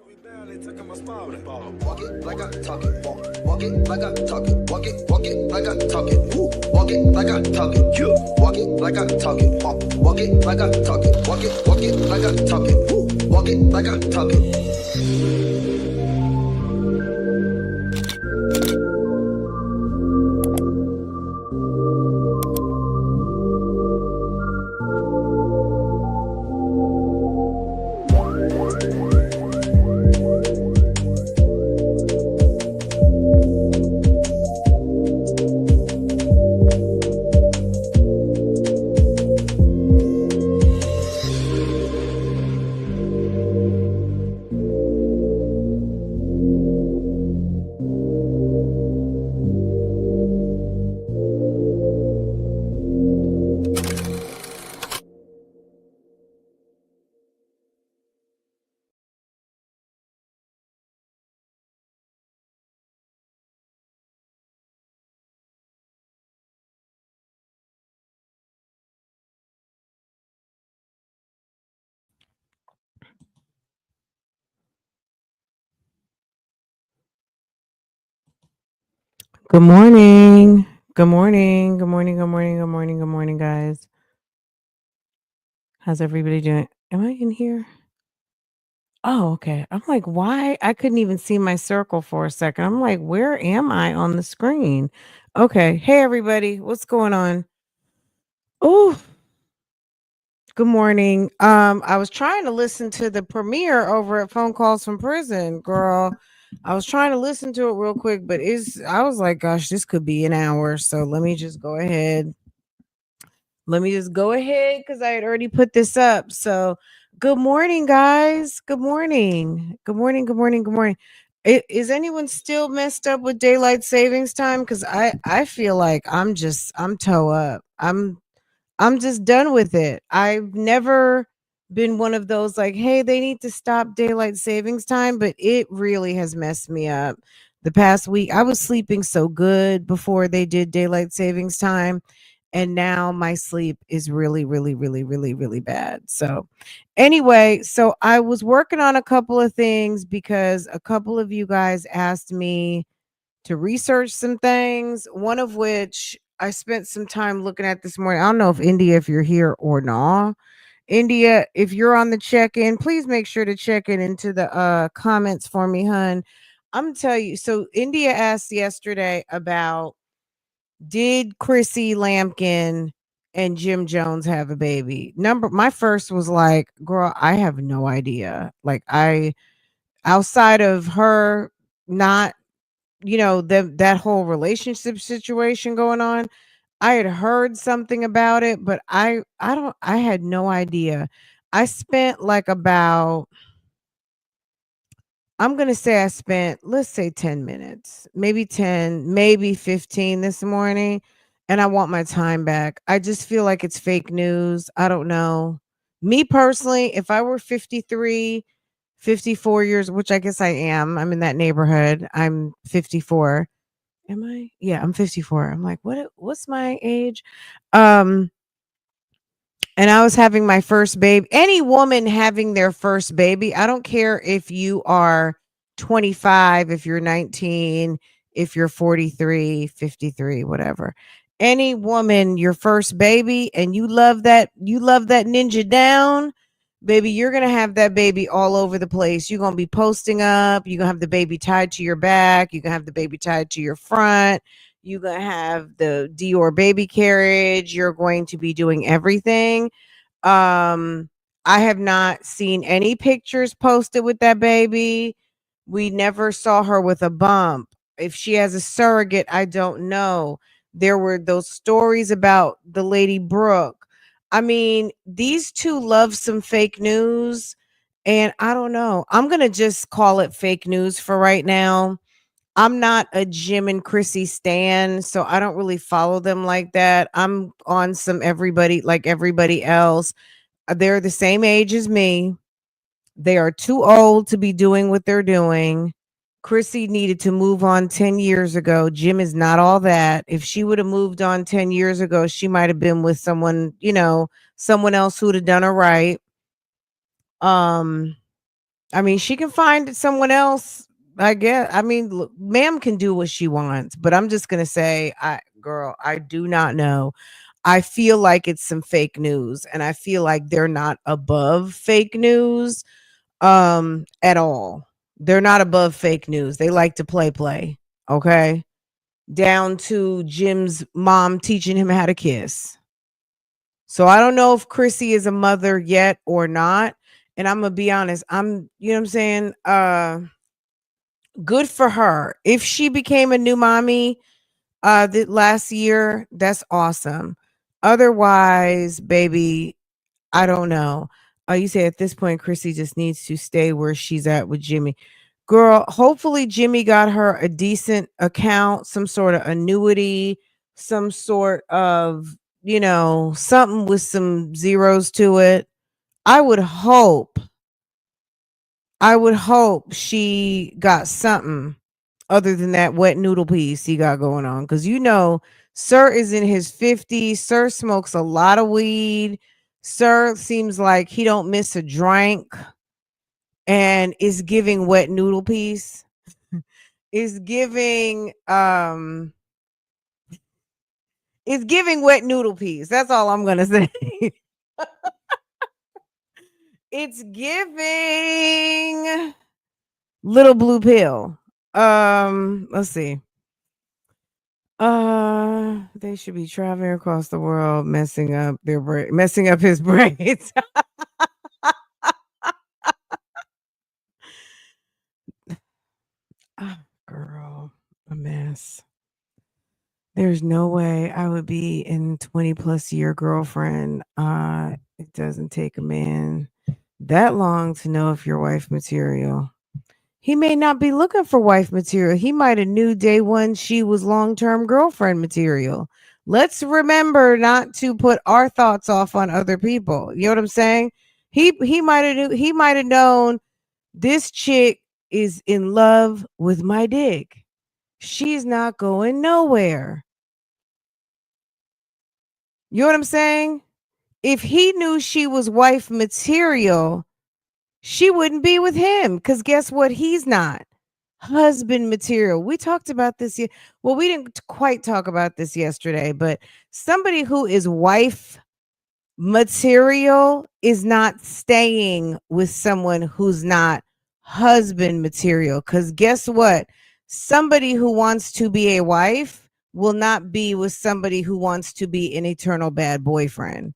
Walk it like I talk it. Walk it like I talk it. Walk it like I talk it. Walk it like I talk it. Walk it like I talk it. Walk it like I talk it. Walk it like I talk it. Walk it like I talk it. Good morning. Good morning. Good morning. Good morning. Good morning. Good morning, guys. How's everybody doing? Am I in here? Oh, okay. I'm like, why? I couldn't even see my circle for a second. I'm like, where am I on the screen? Okay. Hey, everybody. What's going on? Oh, good morning. I was trying to listen to the premiere over at Phone Calls from Prison, girl. I was trying to listen to it real quick, but I was like, gosh, this could be an hour. So let me just go ahead. Because I had already put this up. So, good morning, guys. Good morning. Good morning. Good morning. Good morning. Is anyone still messed up with daylight savings time? Because I feel like I'm toe up. I'm just done with it. I've never been one of those like, hey, they need to stop daylight savings time, but it really has messed me up. The past week, I was sleeping so good before they did daylight savings time. And now my sleep is really, really, really, really, really bad. So, anyway, so I was working on a couple of things because a couple of you guys asked me to research some things, one of which I spent some time looking at this morning. I don't know if India, if you're here or not. India, if you're on the check-in, please make sure to check in into the comments for me, hun. I'm gonna tell you. So India asked yesterday about did Chrissy Lampkin and Jim Jones have a baby? My first was like, girl, I have no idea. Like I outside of her not that whole relationship situation going on. I had heard something about it, but I had no idea. I spent like about I'm going to say I spent, let's say 10 minutes, maybe 10, maybe 15 this morning, and I want my time back. I just feel like it's fake news. I don't know. Me personally, if I were 53, 54 years, which I guess I am, I'm in that neighborhood. I'm 54. Am I? Yeah, I'm 54. I'm like, what's my age? Um and I was having my first baby. Any woman having their first baby, I don't care if you are 25, if you're 19, if you're 43, 53, whatever. Any woman, your first baby, and you love that ninja down, baby, you're going to have that baby all over the place. You're going to be posting up. You're going to have the baby tied to your back. You're going to have the baby tied to your front. You're going to have the Dior baby carriage. You're going to be doing everything. Um, I have not seen any pictures posted with that baby. We never saw her with a bump. If she has a surrogate, I don't know. There were those stories about the lady Brooke. I mean, these two love some fake news, and I don't know. I'm going to just call it fake news for right now. I'm not a Jim and Chrissy stan, so I don't really follow them like that. I'm on some everybody like everybody else. They're the same age as me. They are too old to be doing what they're doing. Chrissy needed to move on 10 years ago. Jim is not all that. If she would have moved on 10 years ago, she might have been with someone, someone else who would have done her right. Um I mean, she can find someone else, I guess. I mean, look, ma'am can do what she wants, but I'm just gonna say, girl, I do not know. I feel like it's some fake news, and I feel like they're not above fake news at all. They're not above fake news. They like to play, okay? Down to Jim's mom teaching him how to kiss. So I don't know if Chrissy is a mother yet or not. And I'm gonna be honest, you know what I'm saying? Good for her. If she became a new mommy last year, that's awesome. Otherwise, baby, I don't know. You say at this point, Chrissy just needs to stay where she's at with Jimmy. Girl, hopefully Jimmy got her a decent account, some sort of annuity, some sort of, something with some zeros to it. I would hope, she got something other than that wet noodle piece he got going on. Cause Sir is in his 50s. Sir smokes a lot of weed. Sir seems like he don't miss a drink and is giving wet noodle piece. Is giving wet noodle piece. That's all I'm gonna say. It's giving little blue pill. Let's see. They should be traveling across the world, messing up his braids. Ah, girl, a mess. There's no way I would be in 20 plus year girlfriend. It doesn't take a man that long to know if you're wife material. He may not be looking for wife material. He might have knew day one she was long-term girlfriend material. Let's remember not to put our thoughts off on other people. You know what I'm saying? He might have known this chick is in love with my dick. She's not going nowhere. You know what I'm saying? If he knew she was wife material, she wouldn't be with him because guess what? He's not husband material. We talked about this. Well, we didn't quite talk about this yesterday, but somebody who is wife material is not staying with someone who's not husband material. Because guess what? Somebody who wants to be a wife will not be with somebody who wants to be an eternal bad boyfriend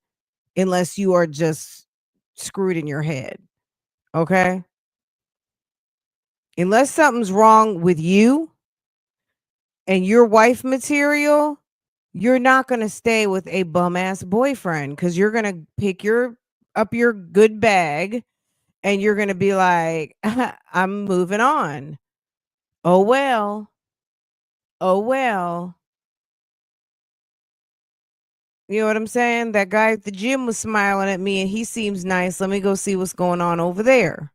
unless you are just screwed in your head. Okay? Unless something's wrong with you and your wife material, you're not going to stay with a bum ass boyfriend because you're going to pick up your good bag and you're going to be like, I'm moving on. Oh, well. Oh, well. You know what I'm saying? That guy at the gym was smiling at me and he seems nice. Let me go see what's going on over there.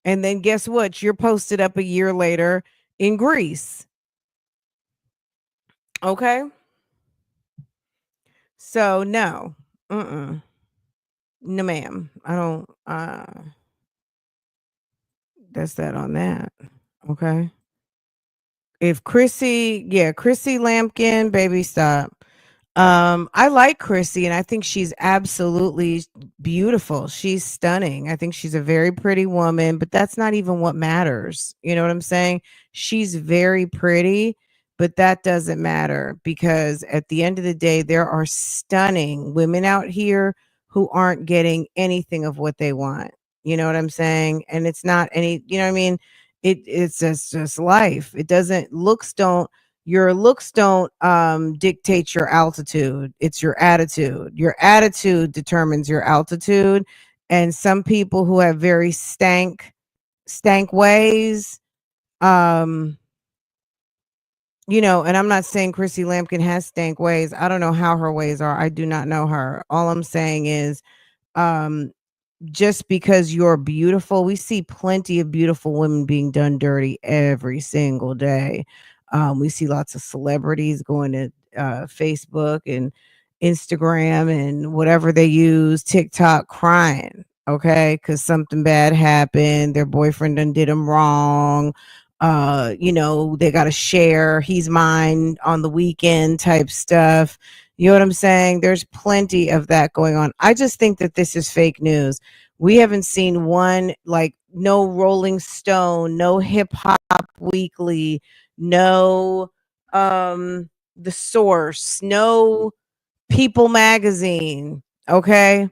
And then guess what? You're posted up a year later in Greece. Okay. So no. No, ma'am. I don't that's that on that. Okay. If Chrissy Lampkin, baby, stop. I like Chrissy and I think she's absolutely beautiful. She's stunning. I think she's a very pretty woman, but that's not even what matters. You know what I'm saying? She's very pretty, but that doesn't matter because at the end of the day, there are stunning women out here who aren't getting anything of what they want. You know what I'm saying? And it's not any, you know what I mean? It's just life. It doesn't looks don't Your looks don't dictate your altitude. It's your attitude determines your altitude. And some people who have very stank ways, um and I'm not saying Chrissy Lampkin has stank ways. I don't know how her ways are. I do not know her. All I'm saying is um just because you're beautiful, we see plenty of beautiful women being done dirty every single day. We see lots of celebrities going to Facebook and Instagram and whatever they use, TikTok, crying. okay, because something bad happened. Their boyfriend done did them wrong. They got to share. He's mine on the weekend type stuff. You know what I'm saying? There's plenty of that going on. I just think that this is fake news. We haven't seen one, like, no Rolling Stone, no Hip Hop Weekly, no The Source, no People Magazine. Okay.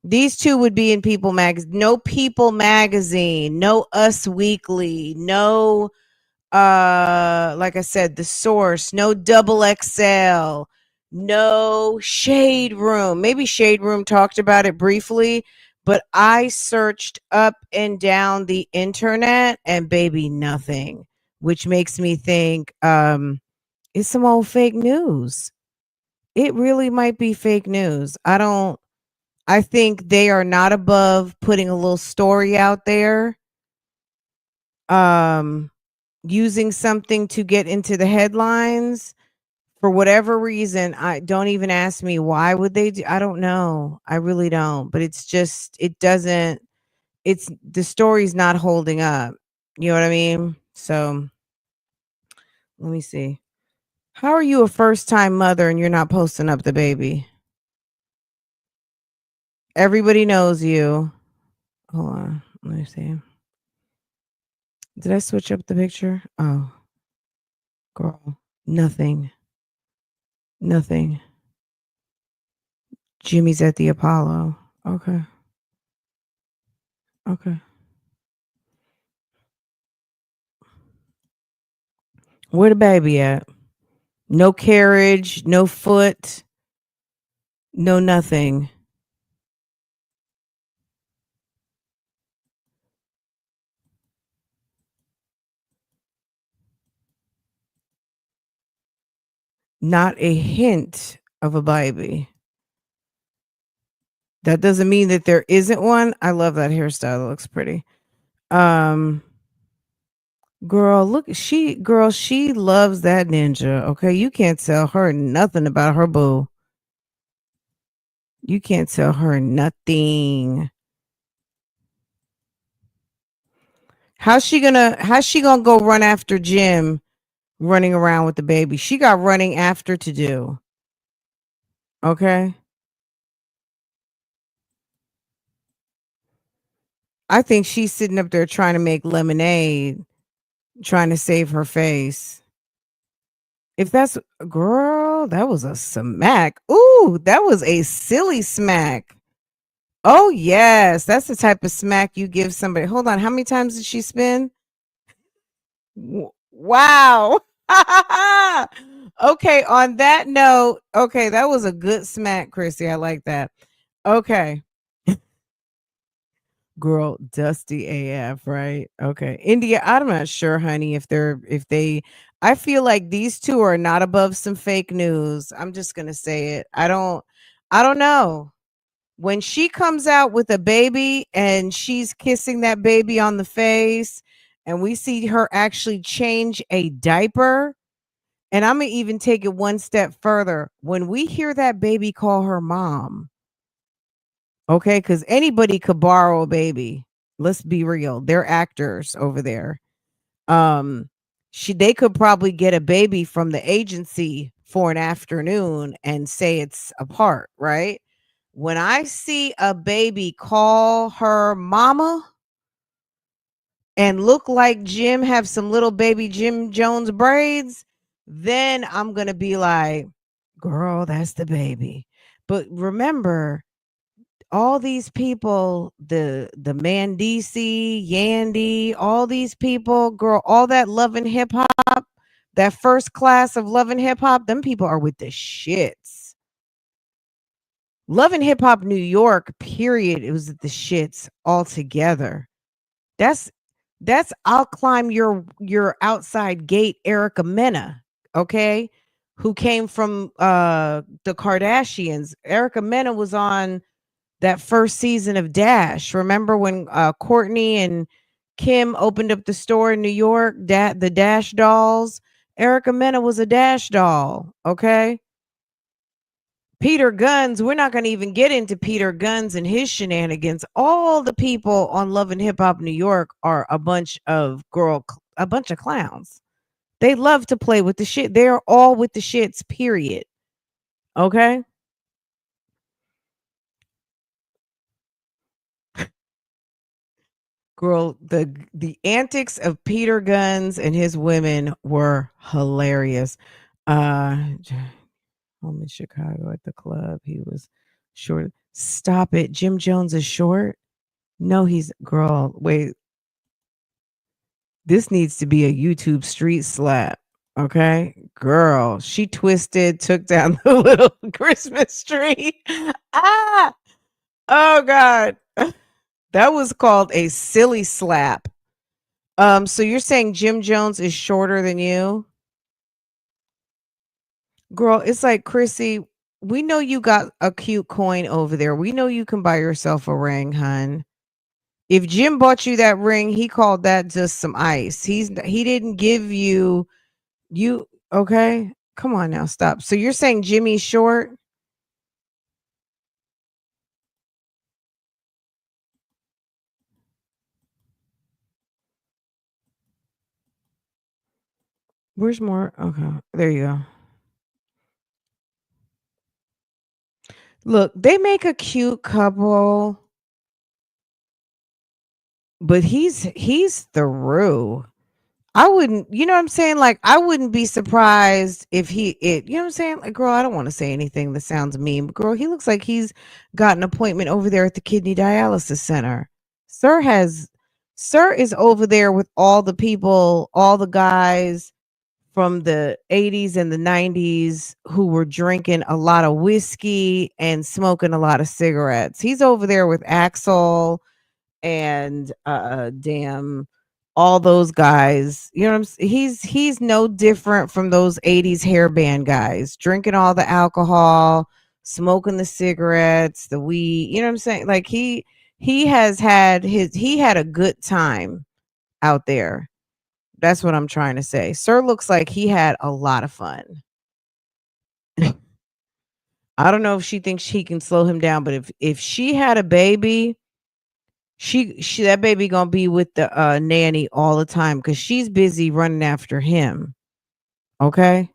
These two would be in People Magazine. No People Magazine, no Us Weekly, no like I said, The Source, no Double XL, no Shade Room. Maybe Shade Room talked about it briefly, but I searched up and down the internet and baby nothing, which makes me think it's some old fake news. It really might be fake news. I think they are not above putting a little story out there, um, using something to get into the headlines for whatever reason. I don't even ask me why would they do. I don't know. I really don't. But it's just it doesn't. It's the story's not holding up. You know what I mean? So let me see. How are you a first time mother and you're not posting up the baby? Everybody knows you. Hold on. Let me see. Did I switch up the picture? Oh, girl. Nothing. Nothing. Jimmy's at the Apollo. Okay. Okay. Where the baby at? No carriage, no foot, no nothing. Not a hint of a baby. That doesn't mean that there isn't one. I love that hairstyle. It looks pretty. Um Girl, she loves that ninja. Okay. You can't tell her nothing about her boo. You can't tell her nothing. How's she gonna go run after Jim running around with the baby? She got running after to do. Okay. I think she's sitting up there trying to make lemonade, trying to save her face. If that's girl, that was a smack. Ooh, that was a silly smack. Oh yes, that's the type of smack you give somebody. Hold on, how many times did she spin? Wow. Okay, on that note, okay, that was a good smack, Chrissy. I like that. Okay. Girl, dusty AF, right? Okay. India, I'm not sure, honey, if they I feel like these two are not above some fake news. I'm just gonna say it. I don't know. When she comes out with a baby and she's kissing that baby on the face, and we see her actually change a diaper, and I'm gonna even take it one step further. When we hear that baby call her mom, okay, because anybody could borrow a baby. Let's be real. They're actors over there. Um, they could probably get a baby from the agency for an afternoon and say it's a part, right? When I see a baby call her mama and look like Jim, have some little baby Jim Jones braids, then I'm gonna be like, girl, that's the baby. But remember, all these people, the Mandisi, Yandy, all these people, girl, all that Love and Hip Hop, that first class of Love and Hip Hop, them people are with the shits. Love and Hip Hop New York, period. It was the shits altogether. That's I'll climb your outside gate, Erica Mena, okay? Who came from the Kardashians. Erica Mena was on that first season of Dash. Remember when Courtney and Kim opened up the store in New York, the Dash dolls? Erica Mena was a Dash doll, okay? Peter Guns, we're not going to even get into Peter Guns and his shenanigans. All the people on Love and Hip Hop New York are a bunch of clowns. They love to play with the shit. They're all with the shits, period. Okay? Girl, the antics of Peter Guns and his women were hilarious. Home in Chicago at the club. He was short. Stop it. Jim Jones is short? No, he's girl. Wait. This needs to be a YouTube street slap. Okay? Girl, she twisted, took down the little Christmas tree. Ah! Oh God. That was called a silly slap. So you're saying Jim Jones is shorter than you? Girl, it's like, Chrissy, we know you got a cute coin over there. We know you can buy yourself a ring, hun. If Jim bought you that ring, he called that just some ice. He didn't give you okay? Come on now, stop. So you're saying Jimmy's short? Where's more? Okay, there you go. Look, they make a cute couple, but he's through. I wouldn't, you know what I'm saying? Like, I wouldn't be surprised if you know what I'm saying? Like, girl, I don't want to say anything that sounds mean, but girl, he looks like he's got an appointment over there at the kidney dialysis center. Sir has, Sir is over there with all the people, all the guys from the 80s and the 90s who were drinking a lot of whiskey and smoking a lot of cigarettes. He's over there with Axel and damn all those guys. You know what I'm saying? He's no different from those 80s hair band guys, drinking all the alcohol, smoking the cigarettes, the weed. You know what I'm saying? Like he had a good time out there. That's what I'm trying to say. Sir looks like he had a lot of fun. I don't know if she thinks she can slow him down, but if she had a baby, she that baby gonna be with the nanny all the time because she's busy running after him. Okay.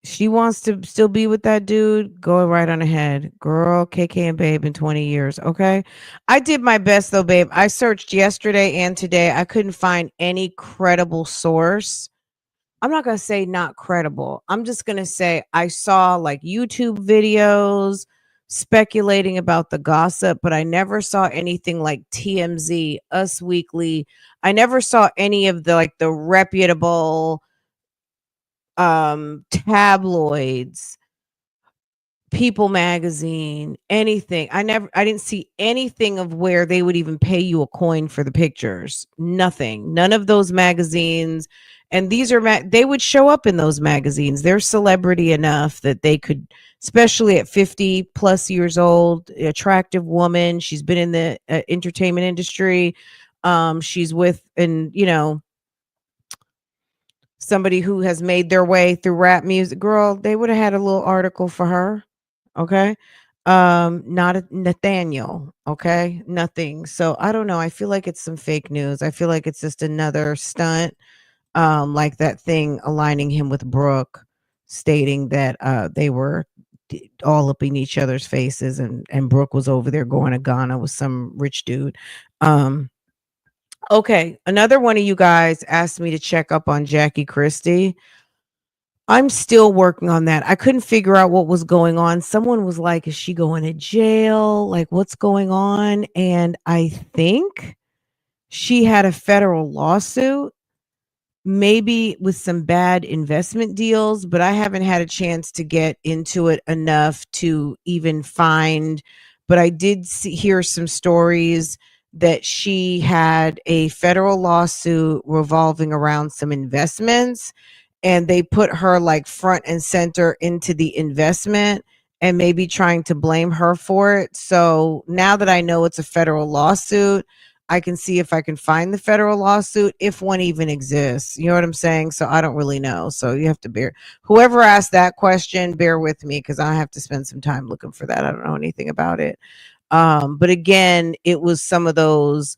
She wants to still be with that dude. Go right on ahead. Girl, KK and babe in 20 years. Okay. I did my best though, babe. I searched yesterday and today. I couldn't find any credible source. I'm not going to say not credible. I'm just going to say I saw like YouTube videos speculating about the gossip, but I never saw anything like TMZ, Us Weekly. I never saw any of the like the reputable tabloids, People Magazine, anything. I didn't see anything of where they would even pay you a coin for the pictures. Nothing. None of those magazines. And these are they would show up in those magazines. They're celebrity enough that they could, especially at 50 plus years old, attractive woman. She's been in the entertainment industry. She's with, and you know, somebody who has made their way through rap music. Girl, they would have had a little article for her. Okay. Not a Nathaniel. Okay. Nothing. So I don't know. I feel like it's some fake news. I feel like it's just another stunt. Like that thing aligning him with Brooke, stating that they were all up in each other's faces, and Brooke was over there going to Ghana with some rich dude. Okay, another one of you guys asked me to check up on Jackie Christie. I'm still working on that. I couldn't figure out what was going on. Someone was like, is she going to jail? Like, what's going on? And I think she had a federal lawsuit, maybe with some bad investment deals, but I haven't had a chance to get into it enough to even find. But I did hear some stories that she had a federal lawsuit revolving around some investments, and they put her like front and center into the investment and maybe trying to blame her for it. So now that I know it's a federal lawsuit, I can see if I can find the federal lawsuit, if one even exists. You know what I'm saying? So I don't really know. So you have to bear, whoever asked that question, bear with me because I have to spend some time looking for that. I don't know anything about it. But again, it was some of those,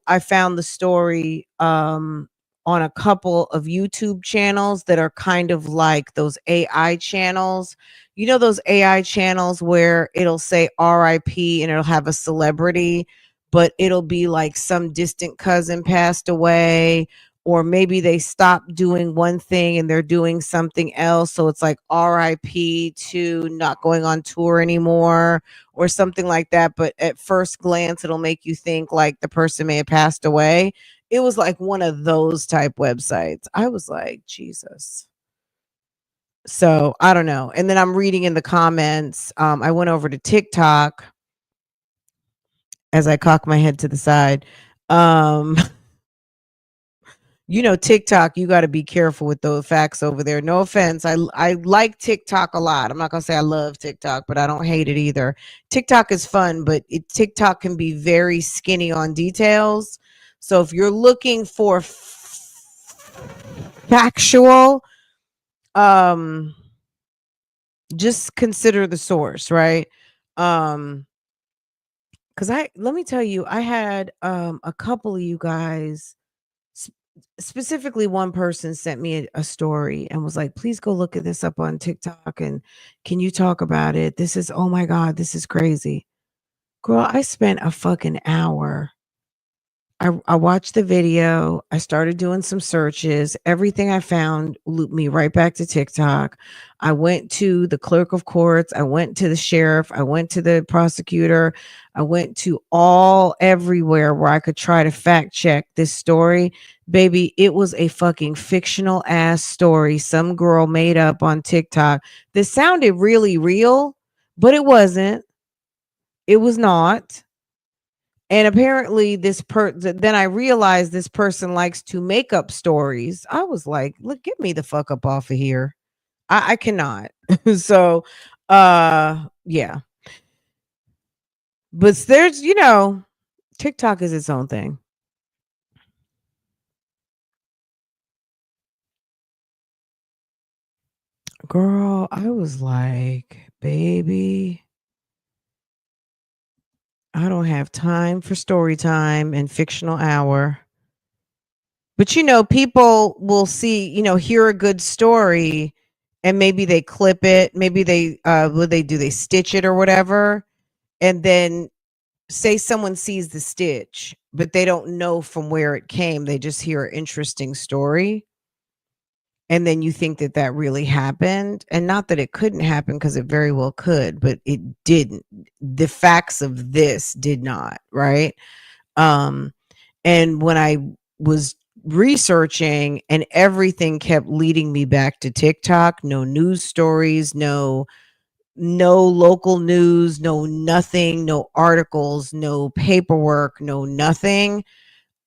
I found the story on a couple of YouTube channels that are kind of like those AI channels. You know those AI channels where it'll say RIP and it'll have a celebrity, but it'll be like some distant cousin passed away, or maybe they stopped doing one thing and they're doing something else. So it's like RIP to not going on tour anymore or something like that. But at first glance, it'll make you think like the person may have passed away. It was like one of those type websites. I was like, Jesus. So I don't know. And then I'm reading in the comments. I went over to TikTok as I cock my head to the side. Um, TikTok, you got to be careful with those facts over there. No offense. I like TikTok a lot. I'm not going to say I love TikTok, but I don't hate it either. TikTok is fun, but TikTok can be very skinny on details. So if you're looking for factual, just consider the source, right? Cuz let me tell you, I had a couple of you guys, specifically one person sent me a story and was like, please go look at this up on TikTok and can you talk about it? This is, oh my God, this is crazy. Girl, I spent a fucking hour. I watched the video. I started doing some searches. Everything I found looped me right back to TikTok. I went to the clerk of courts. I went to the sheriff. I went to the prosecutor. I went to everywhere where I could try to fact check this story. Baby, it was a fucking fictional ass story some girl made up on TikTok. This sounded really real, but it wasn't. It was not. And apparently then I realized this person likes to make up stories. I was like, look, get me the fuck up off of here. I cannot. So yeah. But there's, TikTok is its own thing. Girl, I was like, baby, I don't have time for story time and fictional hour. But people will see, hear a good story and maybe they clip it, maybe they what they do, they stitch it or whatever, and then say someone sees the stitch, but they don't know from where it came. They just hear an interesting story. And then you think that that really happened. And not that it couldn't happen because it very well could, but it didn't. The facts of this did not, right? And when I was researching and everything kept leading me back to TikTok, no news stories, no local news, no nothing, no articles, no paperwork, no nothing.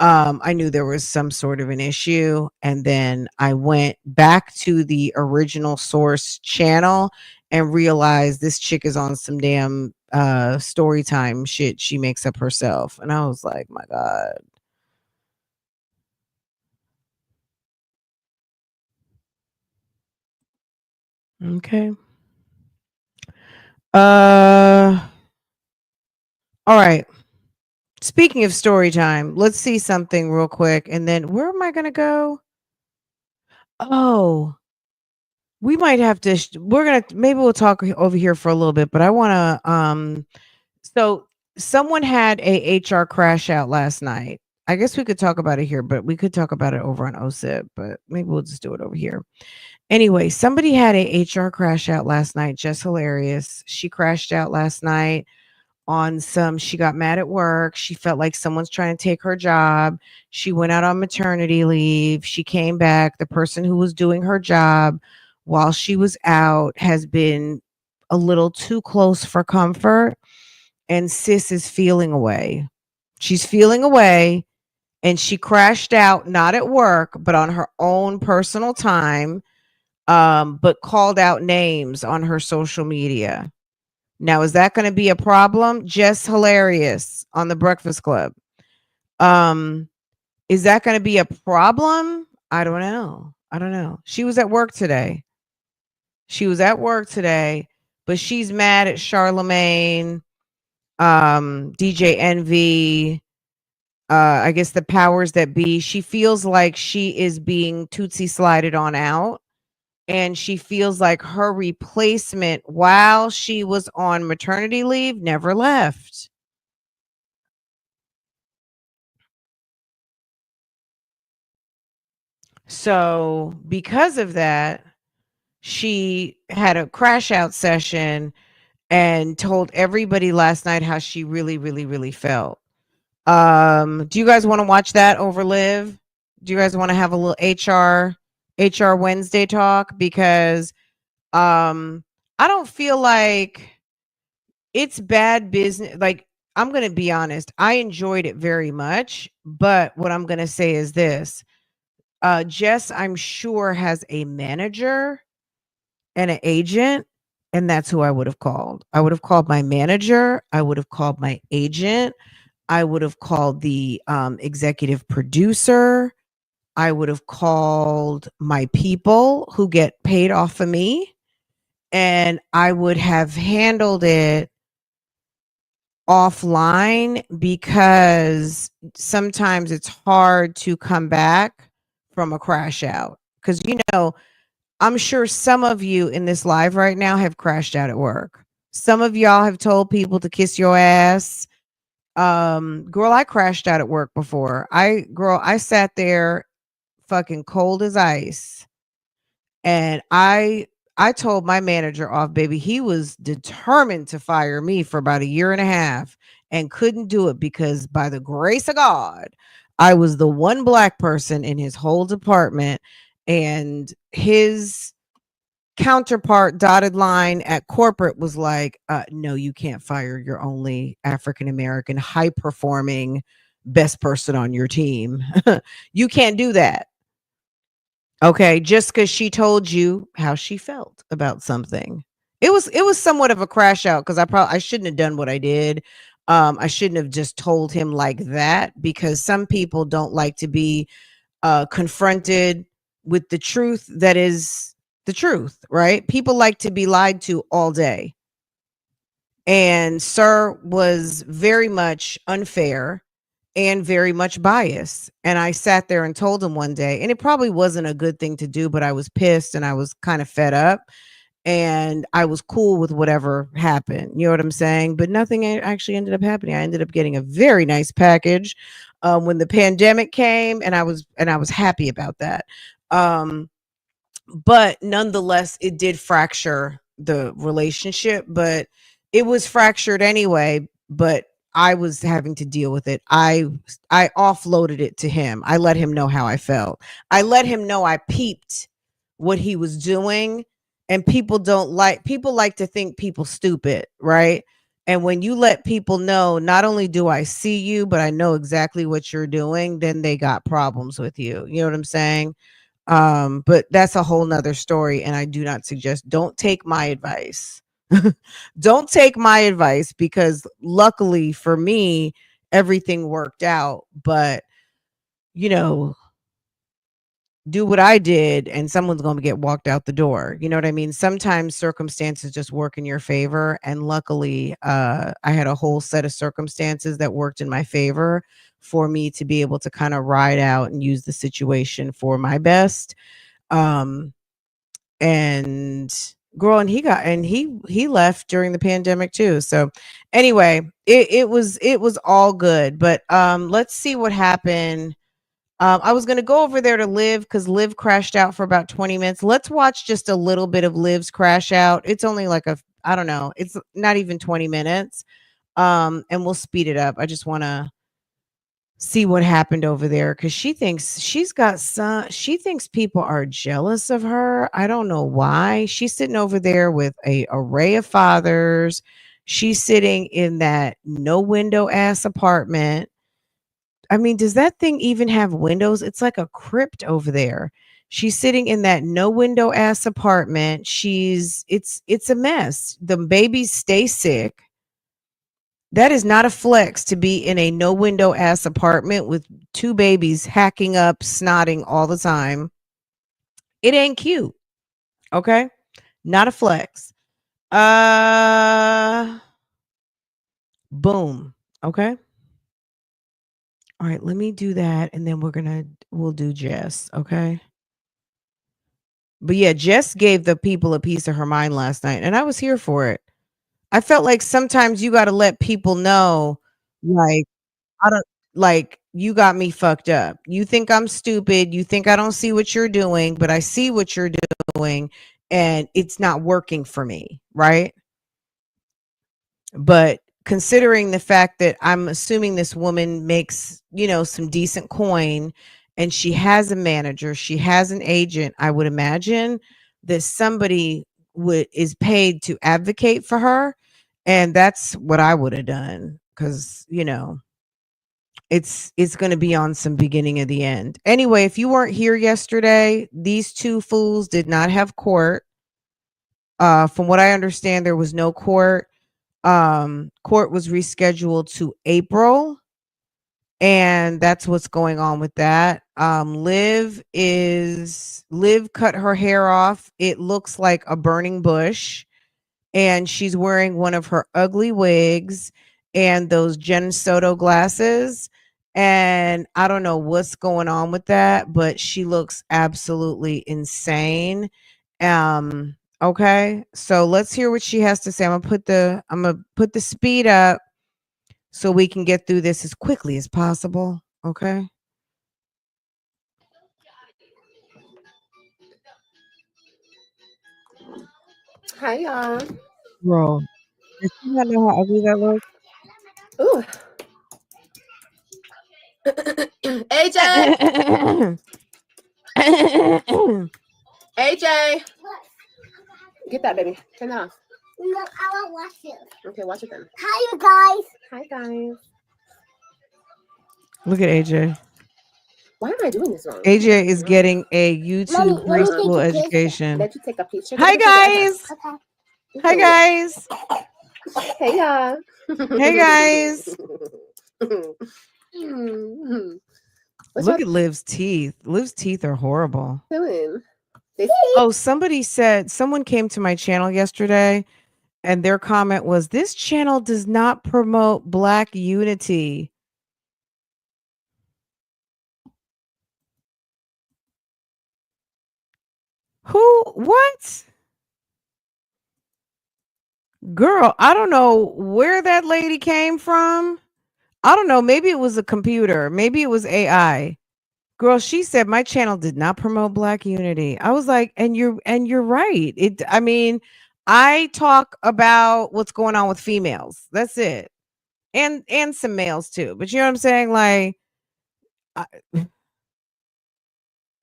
I knew there was some sort of an issue. And then I went back to the original source channel and realized this chick is on some damn story time shit she makes up herself. And I was like, my God. Okay. All right. Speaking of story time, let's see something real quick. And then where am I going to go? Oh, we might have to, we're going to, maybe we'll talk over here for a little bit, but I want to, so someone had a HR crash out last night. I guess we could talk about it here, but we could talk about it over on OSIP, but maybe we'll just do it over here. Anyway, somebody had a HR crash out last night. Just hilarious. She crashed out last night on she got mad at work. She felt like someone's trying to take her job. She went out on maternity leave. She came back. The person who was doing her job while she was out has been a little too close for comfort. And sis is feeling away. She's feeling away. And she crashed out, not at work, but on her own personal time, but called out names on her social media. Now, is that going to be a problem? Just hilarious on the Breakfast Club. Um, is that going to be a problem? I don't know. I don't know. She was at work today. She was at work today, but she's mad at Charlemagne, DJ Envy, I guess the powers that be. She feels like she is being tootsie slided on out. And she feels like her replacement while she was on maternity leave never left. So, because of that, she had a crash out session and told everybody last night how she really, really, really felt. Do you guys want to watch that over Live? Do you guys want to have a little HR Wednesday talk? Because I don't feel like it's bad business. Like, I'm going to be honest, I enjoyed it very much, but what I'm going to say is this. Jess, I'm sure, has a manager and an agent, and that's who I would have called. I would have called my manager. I would have called my agent. I would have called the executive producer. I would have called my people who get paid off of me. And I would have handled it offline because sometimes it's hard to come back from a crash out. Because, I'm sure some of you in this live right now have crashed out at work. Some of y'all have told people to kiss your ass. Girl, I crashed out at work before. I sat there fucking cold as ice. And I told my manager off, baby. He was determined to fire me for about a year and a half and couldn't do it because by the grace of God, I was the one black person in his whole department, and his counterpart dotted line at corporate was like, no, you can't fire your only African American high performing best person on your team. You can't do that. Okay, just because she told you how she felt about something. It was somewhat of a crash out because I shouldn't have done what I did. I shouldn't have just told him like that because some people don't like to be confronted with the truth that is the truth, right? People like to be lied to all day. And Sir was very much unfair and very much biased. And I sat there and told him one day, and it probably wasn't a good thing to do, but I was pissed and I was kind of fed up and I was cool with whatever happened. You know what I'm saying? But nothing actually ended up happening. I ended up getting a very nice package when the pandemic came, and I was happy about that. But nonetheless, it did fracture the relationship, but it was fractured anyway. But I was having to deal with it. I offloaded it to him. I let him know how I felt. I let him know I peeped what he was doing. And people like to think people stupid, right? And when you let people know, not only do I see you, but I know exactly what you're doing, then they got problems with you. You know what I'm saying? But that's a whole nother story, and I do not suggest, don't take my advice. Don't take my advice, because luckily for me, everything worked out. But you know, do what I did and someone's going to get walked out the door. You know what I mean? Sometimes circumstances just work in your favor. And luckily, I had a whole set of circumstances that worked in my favor for me to be able to kind of ride out and use the situation for my best. Um, and girl, and he left during the pandemic too. So anyway, it was all good. But let's see what happened. I was going to go over there to Live because Live crashed out for about 20 minutes. Let's watch just a little bit of Liv's crash out. It's only like I don't know, it's not even 20 minutes. And we'll speed it up. I just want to see what happened over there because she thinks people are jealous of her. I don't know why. She's sitting over there with a array of fathers. She's sitting in that no window ass apartment. I mean, does that thing even have windows? It's like a crypt over there. She's sitting in that no window ass apartment. It's a mess. The babies stay sick. That is not a flex to be in a no window ass apartment with 2 babies hacking up, snotting all the time. It ain't cute. Okay? Not a flex. Uh Boom. Okay? All right, let me do that and then we'll do Jess, okay? But yeah, Jess gave the people a piece of her mind last night and I was here for it. I felt like sometimes you got to let people know, like, I don't, like, you got me fucked up. You think I'm stupid. You think I don't see what you're doing, but I see what you're doing and it's not working for me. Right. But considering the fact that I'm assuming this woman makes, some decent coin and she has a manager, she has an agent, I would imagine that somebody is paid to advocate for her. And that's what I would have done because, it's going to be on some beginning of the end. Anyway, if you weren't here yesterday, these two fools did not have court. From what I understand, there was no court. Court was rescheduled to April, and that's what's going on with that. Liv cut her hair off. It looks like a burning bush, and she's wearing one of her ugly wigs and those Jen Soto glasses. And I don't know what's going on with that, but she looks absolutely insane. Okay, so let's hear what she has to say. I'm gonna put the speed up so we can get through this as quickly as possible. Okay. Hi, y'all. Bro, does she not know how ugly that looks? Ooh. AJ! AJ! Get that, baby. Turn that off. No, I want watch it. Okay, watch it then. Hi, you guys. Hi, guys. Look at AJ. Why am I doing this wrong? AJ is getting a YouTube Mommy, let me preschool take a picture. education. Let you take a picture. Hi guys. Okay. Hi guys. Hey y'all. Hey guys. What's Look at Liv's teeth. Liv's teeth are horrible. doing? Oh, someone came to my channel yesterday and their comment was, this channel does not promote Black unity. What? Girl, I don't know where that lady came from. I don't know. Maybe it was a computer. Maybe it was AI. Girl, she said my channel did not promote Black unity. I was like, and you're right. I talk about what's going on with females. That's it. And some males too. But you know what I'm saying? Like, I,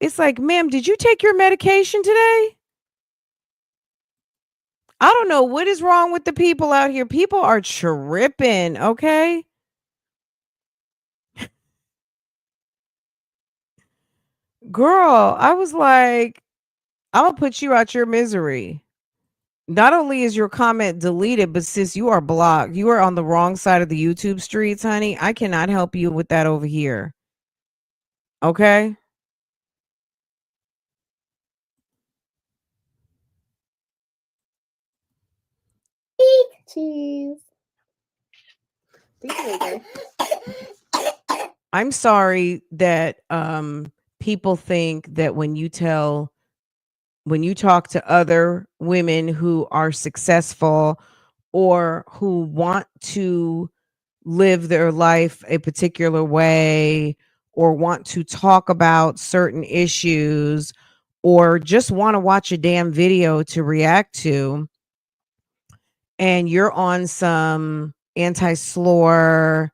it's like, ma'am, did you take your medication today? I don't know what is wrong with the people out here. People are tripping, okay? Girl, I was like, I'm gonna put you out your misery. Not only is your comment deleted, but sis, you are blocked. You are on the wrong side of the YouTube streets, honey. I cannot help you with that over here. Okay? Cheese. Thank you. I'm sorry that people think that when you talk to other women who are successful or who want to live their life a particular way or want to talk about certain issues or just want to watch a damn video to react to, and you're on some anti-slur,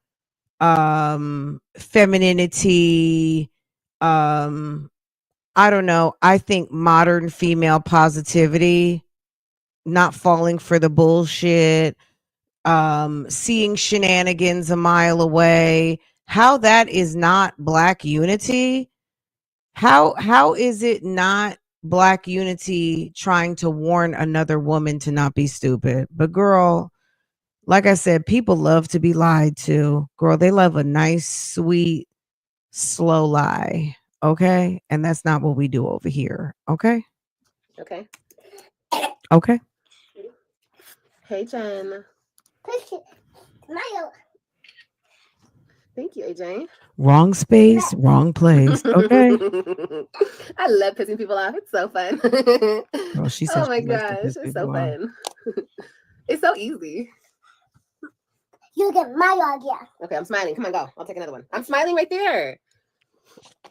femininity, I don't know, I think modern female positivity, not falling for the bullshit, seeing shenanigans a mile away, how that is not Black unity. How is it not Black unity trying to warn another woman to not be stupid? But girl, Like I said, people love to be lied to. Girl, they love a nice, sweet, slow lie. Okay? And that's not what we do over here. Okay? Okay. Okay. Hey, Jen. Smile. Thank you, AJ. Wrong space, wrong place. Okay. I love pissing people off. It's so fun. Well, she said Oh my she likes to gosh, piss it's so people off. fun. It's so easy. You get my idea. Okay, I'm smiling. Come on, go. I'll take another one. I'm smiling right there.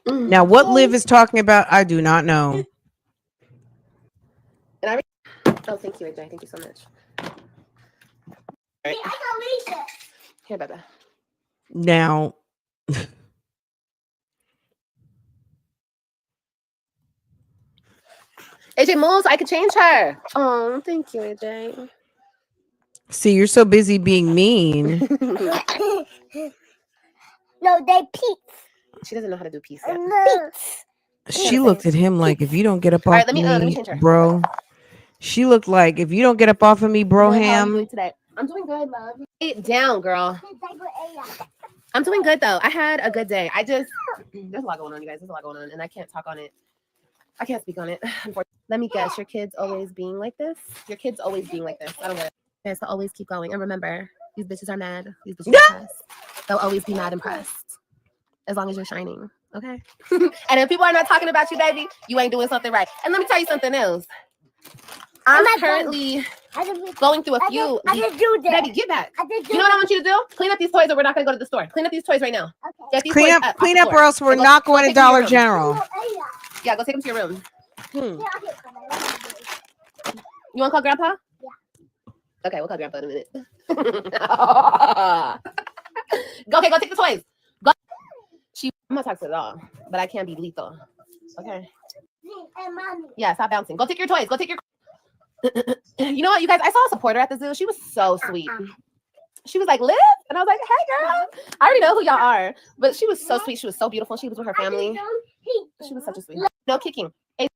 Now, what Liv is talking about, I do not know. And oh, thank you, AJ. Thank you so much. All right. I can reach it. Here, Baba. Now, AJ moves. I could change her. Oh, thank you, AJ. see, you're so busy being mean. No, they peep. She doesn't know how to do peace yet. She looked at him like, if you don't get up All off right, let me me, change her. bro. She looked like, if you don't get up off of me, bro, Love, how are you ham. doing today? I'm doing good, love. Sit down, girl. I'm doing good though. I had a good day. There's a lot going on, you guys. There's a lot going on, and I can't talk on it. I can't speak on it. Let me guess. Your kids always being like this? Your kids always being like this? I don't get it. Guys, to always keep going. And remember, these bitches are mad. These bitches are pressed. They'll always be mad and pressed. As long as you're shining. Okay? And if people are not talking about you, baby, you ain't doing something right. And let me tell you something else. I'm currently going through a few. I just do this. Baby, get back. I just do You know what I want you to do? Clean up these toys or we're not going to go to the store. Clean up these toys right now. Okay. Get these Clean toys up, off clean the up, floor. or else we're And not go going to take them Dollar your room. General. Yeah, go take them to your room. You want to call Grandpa? Yeah. Okay, we'll call Grandpa in a minute. Okay, go take the toys. Go. I'm not toxic at all, but I can be lethal. Okay. And mommy. Yeah, stop bouncing. Go take your toys. Go take your. You know what, you guys? I saw a supporter at the zoo. She was so sweet. She was like, Liv? And I was like, hey, girl. I already know who y'all are. But she was so sweet. She was so beautiful. She was with her family. She was such a sweet. No kicking. Hey,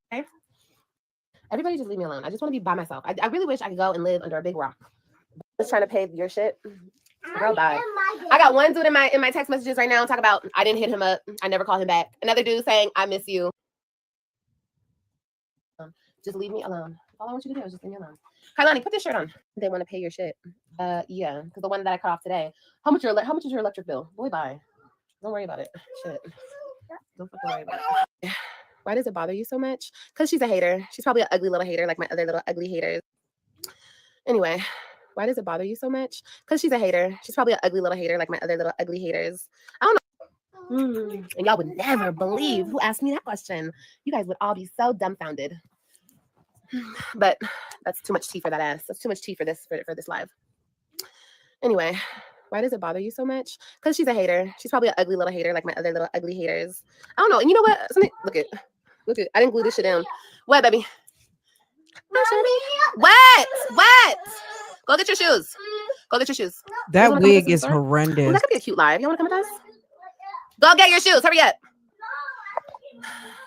everybody just leave me alone. I just want to be by myself. I really wish I could go and live under a big rock. Just trying to pay your shit. Girl, bye. I got one dude in my text messages right now talking about I didn't hit him up. I never called him back. Another dude saying, I miss you. Just leave me alone. All I want you to do is just leave me alone. Kailani, put this shirt on. They want to pay your shit. Yeah, because the one that I cut off today. How much is your electric bill? Boy, bye. Don't worry about it. Shit. Don't fucking worry about it. Why does it bother you so much? Because she's a hater. She's probably an ugly little hater like my other little ugly haters. Anyway, why does it bother you so much? Because she's a hater. She's probably an ugly little hater like my other little ugly haters. I don't know. And y'all would never believe who asked me that question. You guys would all be so dumbfounded. But that's too much tea for that ass. That's too much tea for this live. Anyway, why does it bother you so much? Because she's a hater. She's probably an ugly little hater like my other little ugly haters. I don't know. And you know what? Look at. I didn't glue this shit down. What, baby? What? Go get your shoes. Go get your shoes. That wig is horrendous. Ooh, that could be a cute live. You want to come with us? Go get your shoes. Hurry up.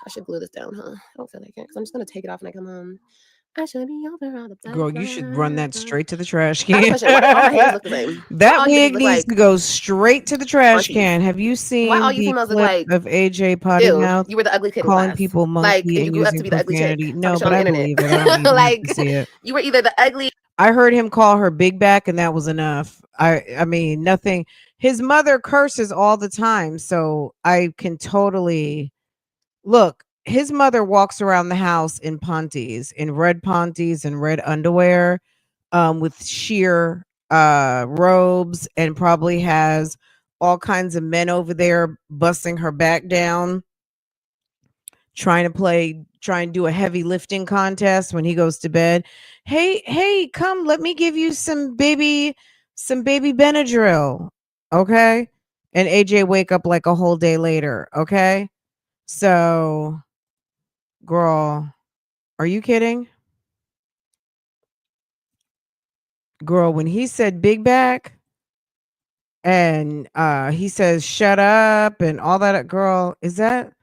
I should glue this down, huh? I don't feel like it because I'm just going to take it off when I come home. I should be over all the time. Girl, you should run that straight to the trash I have a can. question. Why do all my haters look the same? That all you wig bitches look needs like to go straight to the trash monkeys? can. Have you seen Why all you the females look clip like of AJ Potty ew, Mouth you were the ugly kid in calling class. people Like, monkey and you and grew up to using be the ugly chick. profanity? Talking No, shit but on I the internet. believe it. I don't need Like, to see it. you were either the ugly. I heard him call her big back, and that was enough. I mean, nothing. His mother curses all the time, so I can totally look. His mother walks around the house in panties, in red panties and red underwear, with sheer robes, and probably has all kinds of men over there busting her back down, trying to do a heavy lifting contest when he goes to bed. Hey, come, let me give you some baby Benadryl. Okay. And AJ wake up like a whole day later. Okay. So, girl, are you kidding? Girl, when he said big back and he says shut up and all that, girl, is that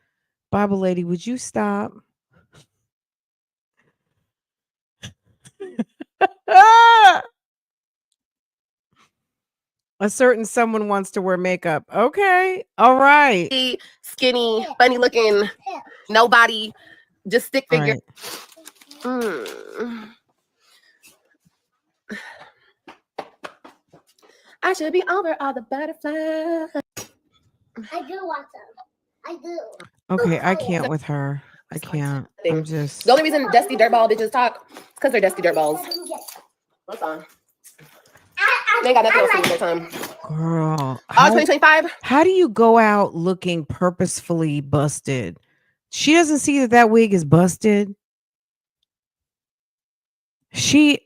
Bible lady? Would you stop? A certain someone wants to wear makeup. Okay. All right. Skinny, funny looking, nobody, just stick All figure. right. I should be over all the butterflies. I do want them. I do. Okay, I can't with her. I can't. I'm just. The only reason dusty dirtball bitches talk is because they're dusty dirtballs. What's on? They ain't got nothing else to do with their time. Girl, All 2025. how do you go out looking purposefully busted? She doesn't see that that wig is busted. She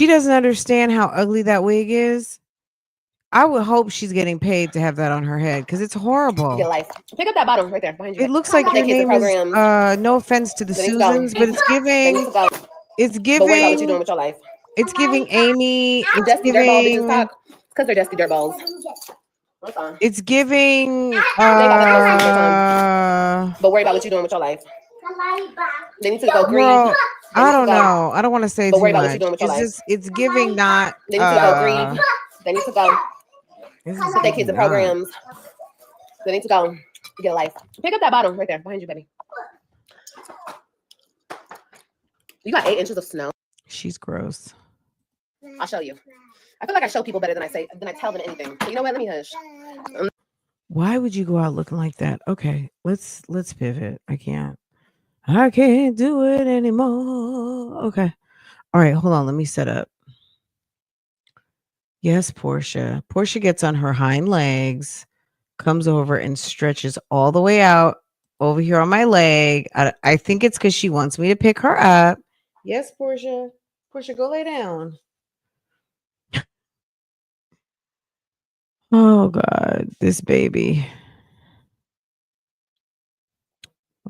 doesn't understand how ugly that wig is. I would hope she's getting paid to have that on her head because it's horrible. Get life. Pick up that bottle right there behind you. It looks like your name is no offense to the Susans, but it's giving. It's But worry about what you're doing giving. with your life. It's giving Amy. It's Dusty dirtball bitches giving. talk because they're dusty dirtballs. What's on? It's giving. But worry about what you're doing with your life. They need to go green. Girl, I don't know. I don't want to say But too worry about what much. you're doing with your It's life. just. It's giving not. They need to go green. They need to go put their kids in not. programs. They need to go get a life. Pick up that bottle right there behind you, baby. You got 8 inches of snow. She's gross. I'll show you. I feel like I show people better than I tell them anything. So you know what? Let me hush. Why would you go out looking like that? Okay, let's pivot. I can't do it anymore. Okay. All right, hold on. Let me set up. Yes, Portia. Portia gets on her hind legs, comes over and stretches all the way out over here on my leg. I think it's because she wants me to pick her up. Yes, Portia. Portia, go lay down. Oh, God. This baby.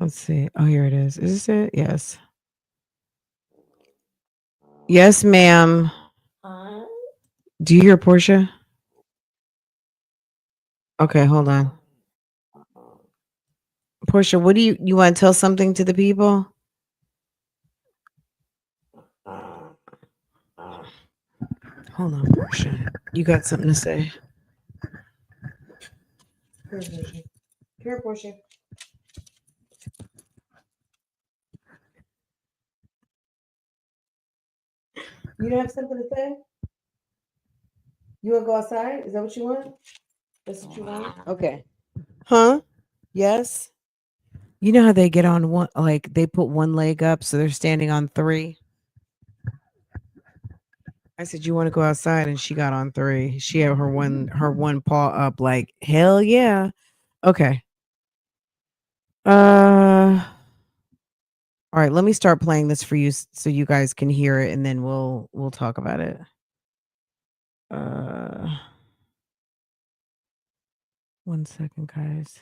Let's see. Oh, here it is. Is this it? Yes. Yes, ma'am. Do you hear Portia? Okay, hold on. Portia, what do you want to tell something to the people? Hold on, Portia. You got something to say? Here, Portia. You don't have something to say? You want to go outside? Is that what you want? That's what you want? Okay. Huh? Yes. You know how they get on one, like they put one leg up, so they're standing on 3. I said, you want to go outside? And she got on 3. She had her one paw up, like, hell yeah. Okay. All right, let me start playing this for you so you guys can hear it, and then we'll talk about it. 1 second, guys.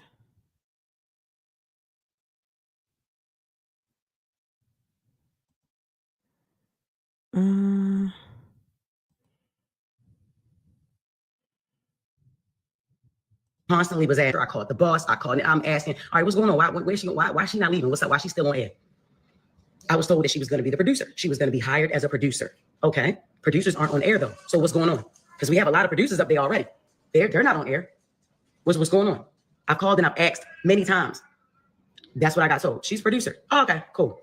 Constantly was after. I called the boss. I called. I'm asking, all right, what's going on? Where's she? Why is she not leaving? What's up? Why she's still on air? I was told that she was going to be the producer. She was going to be hired as a producer. Okay, producers aren't on air though. So what's going on? Because we have a lot of producers up there already. They're not on air. What's going on? I've called and I've asked many times. That's what I got told. She's producer. Oh, okay, cool.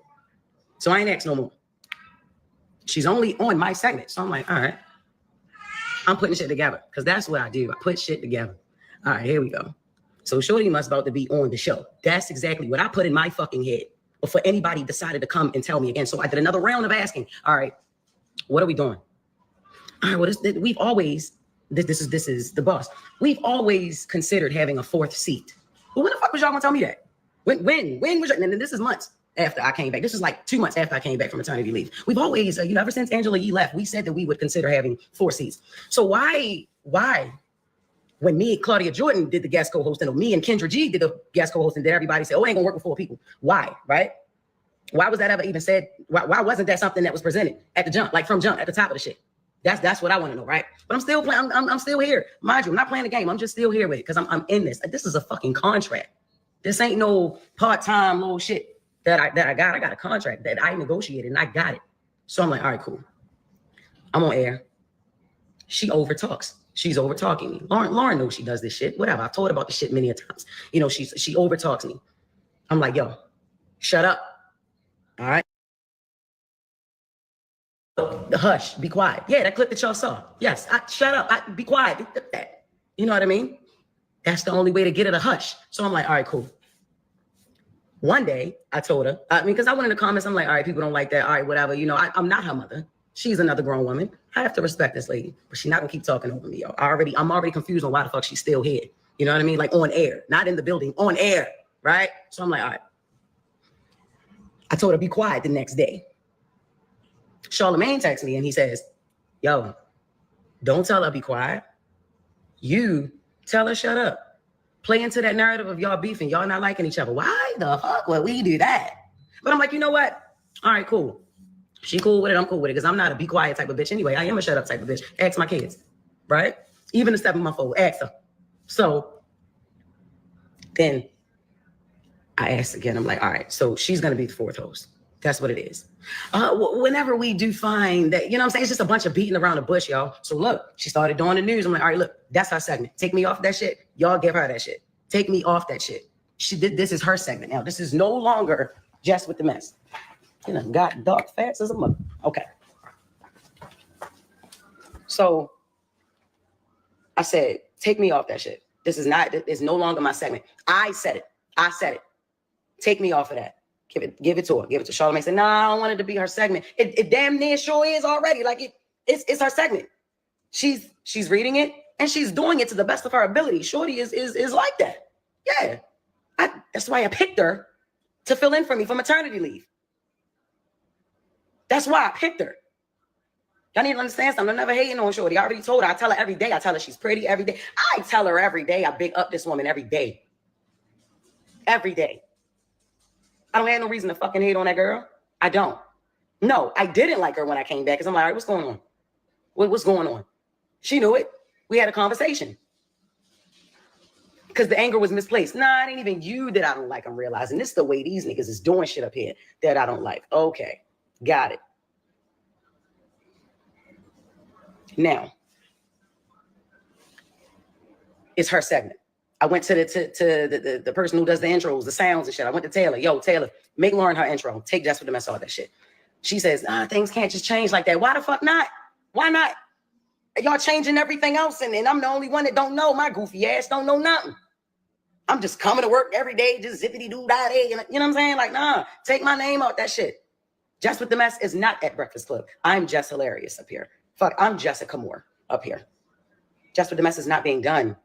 So I ain't asked no more. She's only on my segment. So I'm like, all right. I'm putting shit together because that's what I do. I put shit together. All right, here we go. So Shorty must about to be on the show. That's exactly what I put in my fucking head before anybody decided to come and tell me again. So I did another round of asking, all right, what are we doing? All right, well, we've always, this is the boss. We've always considered having a 4th seat. But when the fuck was y'all gonna tell me that? When was y'all, and this is months after I came back. This is like 2 months after I came back from maternity leave. We've always, ever since Angela Yee left, we said that we would consider having 4 seats. So why? When me and Claudia Jordan did the guest co-hosting, or me and Kendra G did the guest co-hosting, did everybody say, oh, it ain't gonna work with 4 people? Why, right? Why was that ever even said? Why wasn't that something that was presented at the jump, like from jump, at the top of the shit? That's what I want to know, right? But I'm still playing. I'm still here, mind you. I'm not playing the game. I'm just still here with it because I'm in this. This is a fucking contract. This ain't no part-time little shit that I got. I got a contract that I negotiated and I got it. So I'm like, all right, cool. I'm on air. She overtalks. She's overtalking me. Lauren knows she does this shit. Whatever. I've told her about this shit many a times. You know, she overtalks me. I'm like, yo, shut up. All right. Hush, be quiet. Yeah, that clip that y'all saw. Yes, shut up. Be quiet. That. You know what I mean? That's the only way to get it a hush. So I'm like, all right, cool. One day I told her, because I went in the comments, I'm like, all right, people don't like that. All right, whatever. You know, I'm not her mother. She's another grown woman. I have to respect this lady, but she's not gonna keep talking over me, yo. I'm already confused on why the fuck she's still here. You know what I mean? Like on air, not in the building, on air, right? So I'm like, all right. I told her be quiet the next day. Charlamagne texts me and he says, yo, don't tell her be quiet. You tell her shut up. Play into that narrative of y'all beefing, y'all not liking each other. Why the fuck would we do that? But I'm like, you know what? All right, cool. She cool with it, I'm cool with it, because I'm not a be quiet type of bitch anyway. I am a shut up type of bitch. Ask my kids, right? Even the 7-month-old, ask her. So then I asked again, I'm like, all right, so she's gonna be the fourth host. That's what it is. Whenever we do find that, you know what I'm saying? It's just a bunch of beating around the bush, y'all. So look, she started doing the news. I'm like, all right, look, that's her segment. Take me off that shit. Y'all give her that shit. Take me off that shit. This is her segment now. This is no longer Jess with the mess. You know, got dark fast as a mother. Okay. So I said, take me off that shit. This is not, it's no longer my segment. I said it. Take me off of that. Give it to her. Give it to Charlamagne. Said, nah, I don't want it to be her segment. It damn near sure is already. Like it's her segment. She's reading it and she's doing it to the best of her ability. Shorty is like that. Yeah. That's why I picked her to fill in for me for maternity leave. That's why I picked her. Y'all need to understand something. I'm never hating on Shorty. I already told her. I tell her every day. I tell her she's pretty every day. I tell her every day. I big up this woman every day. Every day. I don't have no reason to fucking hate on that girl. I don't. No, I didn't like her when I came back because I'm like, all right, what's going on? What's going on? She knew it. We had a conversation. Because the anger was misplaced. Nah, it ain't even you that I don't like. I'm realizing this is the way these niggas is doing shit up here that I don't like. Okay, got it. Now, it's her segment. I went to the person who does the intros, the sounds and shit. I went to Taylor. Yo, Taylor, make Lauren her intro. Take Jess with the mess, all that shit. She says, things can't just change like that. Why the fuck not? Why not? Y'all changing everything else, and I'm the only one that don't know. My goofy ass don't know nothing. I'm just coming to work every day, just zippity-doo-dah-day. You know what I'm saying? Like, nah, take my name out that shit. Jess with the mess is not at Breakfast Club. I'm Jess Hilarious up here. Fuck, I'm Jessica Moore up here. Jess with the mess is not being done.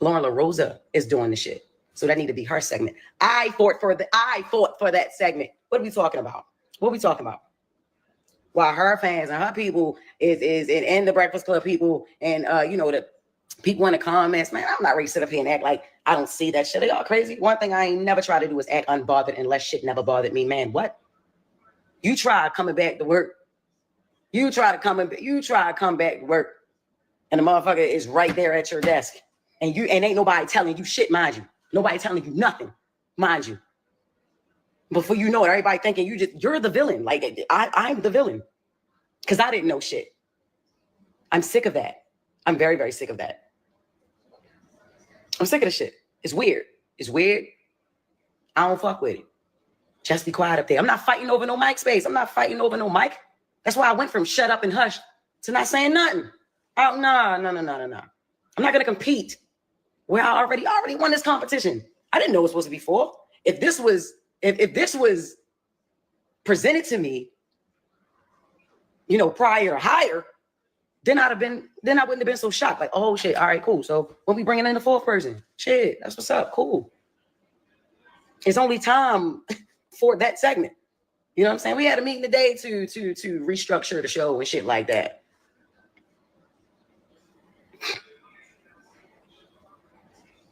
Lauren LaRosa is doing the shit. So that need to be her segment. I fought for that segment. What are we talking about? What are we talking about? While her fans and her people and the Breakfast Club people and the people in the comments, man, I'm not ready to sit up here and act like I don't see that shit. Are y'all crazy? One thing I ain't never try to do is act unbothered unless shit never bothered me. Man, what? You try coming back to work. You try to come back to work, and the motherfucker is right there at your desk. And ain't nobody telling you shit, mind you. Nobody telling you nothing, mind you. Before you know it, everybody thinking you're the villain. Like I'm the villain. Because I didn't know shit. I'm sick of that. I'm very, very sick of that. I'm sick of the shit. It's weird. It's weird. I don't fuck with it. Just be quiet up there. I'm not fighting over no mic space. I'm not fighting over no mic. That's why I went from shut up and hush to not saying nothing. Oh, no. I'm not gonna compete where I already won this competition. I didn't know it was supposed to be 4. If this was presented to me, prior or higher, then I wouldn't have been so shocked. Like, oh shit, all right, cool. So when we bringing in the 4th person, shit, that's what's up, cool. It's only time for that segment. You know what I'm saying? We had a meeting today to restructure the show and shit like that.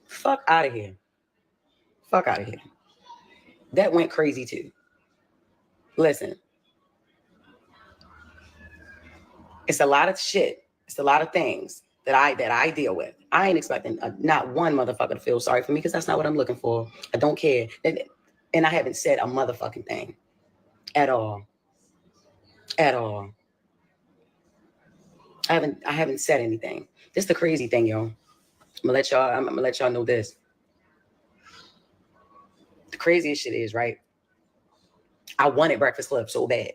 Fuck out of here. Fuck out of here. That went crazy too. Listen. It's a lot of shit. It's a lot of things that I deal with. I ain't expecting not one motherfucker to feel sorry for me because that's not what I'm looking for. I don't care. And I haven't said a motherfucking thing at all. At all. I haven't said anything. This is the crazy thing, yo. I'm gonna let y'all know this. The craziest shit is, right? I wanted Breakfast Club so bad.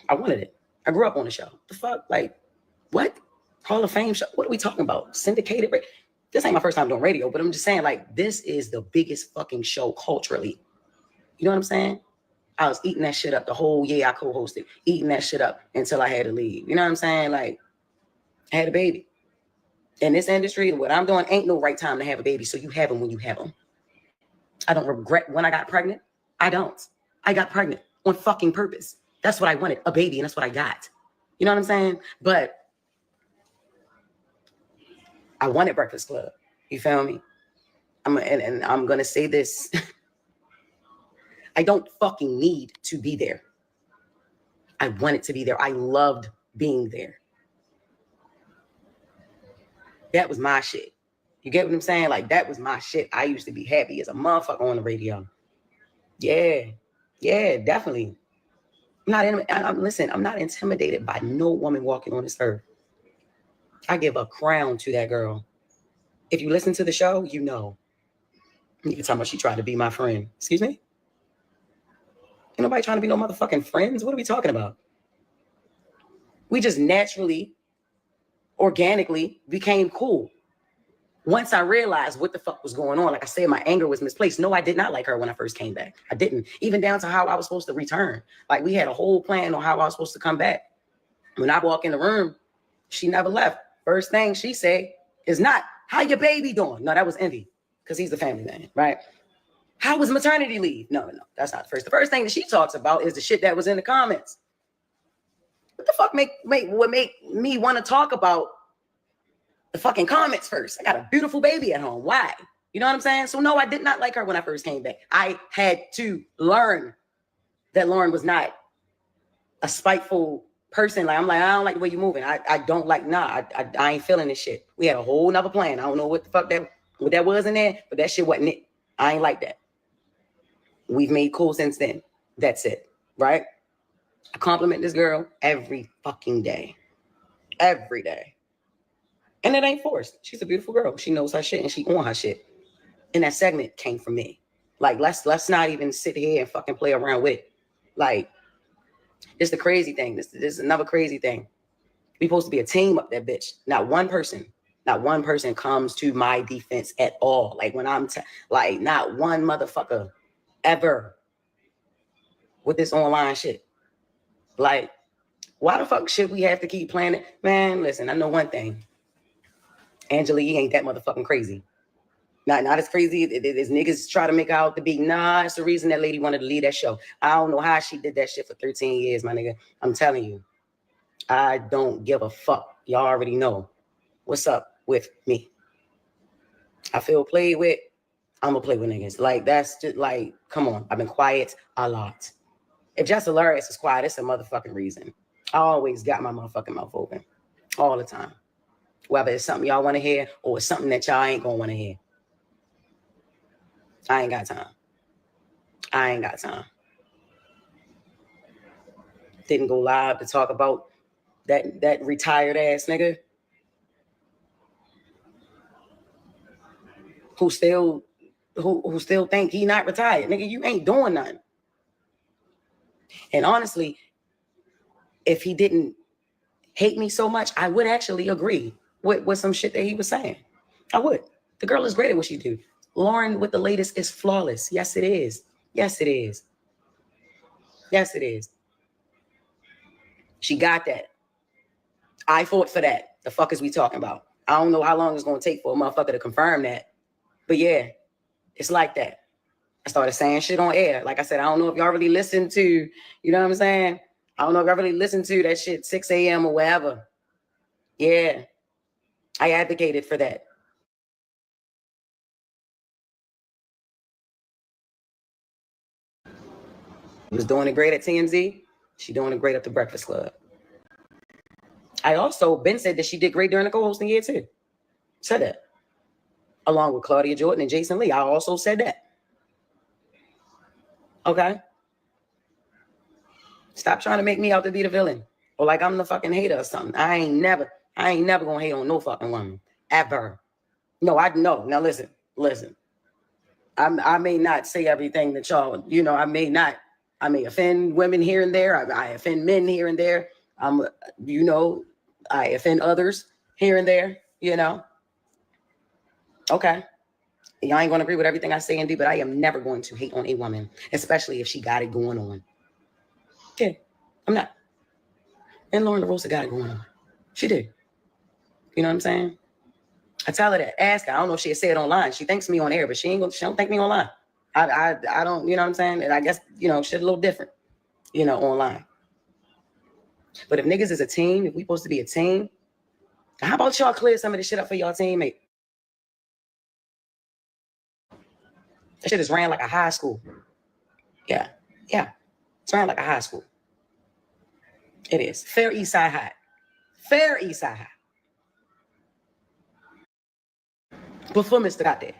I wanted it. I grew up on the show. The fuck? Like, what? Hall of Fame show? What are we talking about? Syndicated? This ain't my first time doing radio, but I'm just saying, like, this is the biggest fucking show culturally. You know what I'm saying? I was eating that shit up the whole year I co-hosted, eating that shit up until I had to leave. You know what I'm saying? Like, I had a baby. In this industry, what I'm doing ain't no right time to have a baby, so you have them when you have them. I don't regret when I got pregnant. I don't. I got pregnant on fucking purpose. That's what I wanted, a baby, and that's what I got. You know what I'm saying? But I wanted Breakfast Club. You feel me? And I'm going to say this. I don't fucking need to be there. I wanted to be there. I loved being there. That was my shit. You get what I'm saying? Like, that was my shit. I used to be happy as a motherfucker on the radio. Yeah. Yeah, definitely. Listen, I'm not intimidated by no woman walking on this earth. I give a crown to that girl. If you listen to the show, you know. You can tell me she tried to be my friend. Excuse me? Ain't nobody trying to be no motherfucking friends. What are we talking about? We just naturally, organically became cool. Once I realized what the fuck was going on, like I said, my anger was misplaced. No, I did not like her when I first came back. I didn't. Even down to how I was supposed to return. Like, we had a whole plan on how I was supposed to come back. When I walk in the room, she never left. First thing she said is not, how your baby doing? No, that was Envy, because he's the family man, right? How was maternity leave? No, that's not the first. The first thing that she talks about is the shit that was in the comments. What the fuck would make me want to talk about the fucking comments first? I got a beautiful baby at home. Why? You know what I'm saying? So no, I did not like her when I first came back. I had to learn that Lauren was not a spiteful person. Like, I'm like, I don't like the way you're moving. I don't like, I ain't feeling this shit. We had a whole nother plan. I don't know what the fuck what that was in there, but that shit wasn't it. I ain't like that. We've made cool since then. That's it, right? I compliment this girl every fucking day. Every day. And it ain't forced. She's a beautiful girl. She knows her shit and she on her shit. And that segment came from me. Like, let's not even sit here and fucking play around with it. Like, it's the crazy thing. This is another crazy thing. We supposed to be a team up that bitch. Not one person comes to my defense at all. Like, when I'm like, not one motherfucker ever with this online shit. Like, why the fuck should we have to keep playing it? Man, listen, I know one thing. Angela Yee ain't that motherfucking crazy. Not as crazy as niggas try to make out to be. Nah, it's the reason that lady wanted to leave that show. I don't know how she did that shit for 13 years, my nigga. I'm telling you. I don't give a fuck. Y'all already know what's up with me. I feel played with. I'm gonna play with niggas. Like, that's just like, come on. I've been quiet a lot. If Jess Hilarious is quiet, it's a motherfucking reason. I always got my motherfucking mouth open. All the time. Whether it's something y'all want to hear or it's something that y'all ain't gonna want to hear. I ain't got time. Didn't go live to talk about that retired ass nigga who still think he not retired. Nigga, you ain't doing nothing. And honestly, if he didn't hate me so much, I would actually agree with some shit that he was saying. I would. The girl is great at what she do. Lauren with the latest is flawless. Yes, it is. Yes, it is. Yes, it is. She got that. I fought for that. The fuck is we talking about? I don't know how long it's going to take for a motherfucker to confirm that. But yeah, it's like that. I started saying shit on air. Like I said, I don't know if y'all really listen to, you know what I'm saying? I don't know if y'all really listen to that shit 6 a.m. or whatever. Yeah, I advocated for that. Was doing it great at TMZ. She doing it great at the Breakfast Club. I also been said that she did great during the co-hosting year too. Said that. Along with Claudia Jordan and Jason Lee. I also said that. Okay. Stop trying to make me out to be the villain. Or like I'm the fucking hater or something. I ain't never. I ain't never gonna hate on no fucking woman ever. No, I know. Now listen. I may not say everything that y'all, you know, I may offend women here and there. I offend men here and there. You know, I offend others here and there, you know. Okay. Y'all ain't gonna agree with everything I say and do, but I am never going to hate on a woman, especially if she got it going on. Yeah, I'm not. And Lauren LaRosa got it going on. She did. You know what I'm saying? I tell her that. Ask her. I don't know if she'll say it online. She thanks me on air, but she don't thank me online. I don't, you know what I'm saying? And I guess, you know, shit's a little different, you know, online. But if niggas is a team, if we supposed to be a team, how about y'all clear some of this shit up for y'all teammate? That shit is ran like a high school. Yeah. It's ran like a high school. It is. Fair East Side High. Fair East Side High. Before Mr. got there.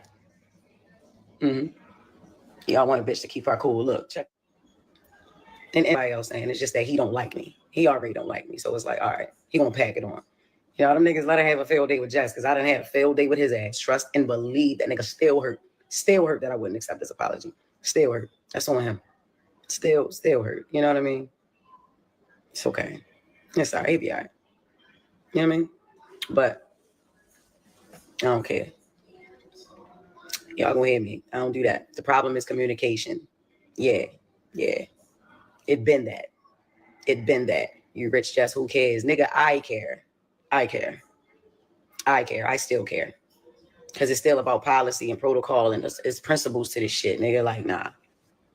Y'all want a bitch to keep her cool. Look, check. And everybody else saying it's just that he don't like me. He already don't like me. So it's like, all right, he gonna pack it on. You know, them niggas let her have a failed date with Jess because I done had a failed date with his ass. Trust and believe that nigga still hurt. Still hurt that I wouldn't accept his apology. Still hurt. That's on him. Still hurt. You know what I mean? It's okay. It's all right. He'll be all right. You know what I mean? But I don't care. Y'all gonna hear me. I don't do that. The problem is communication. Yeah. It been that. You rich Jess, who cares? Nigga, I care. I still care. Because it's still about policy and protocol and it's principles to this shit. Nigga, like, nah.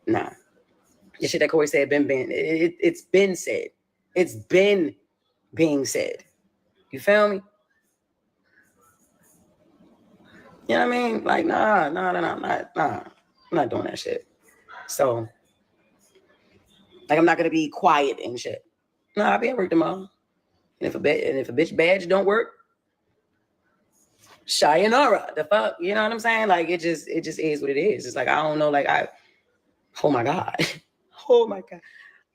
The shit that Corey said it's been said. It's been being said. You feel me? You know what I mean? Like, nah. I'm not doing that shit. So, like, I'm not gonna be quiet and shit. Nah, I'll be at work tomorrow. And if a bitch badge don't work, sayonara. The fuck, you know what I'm saying? Like, it just is what it is. It's like, I don't know. Like, oh my god,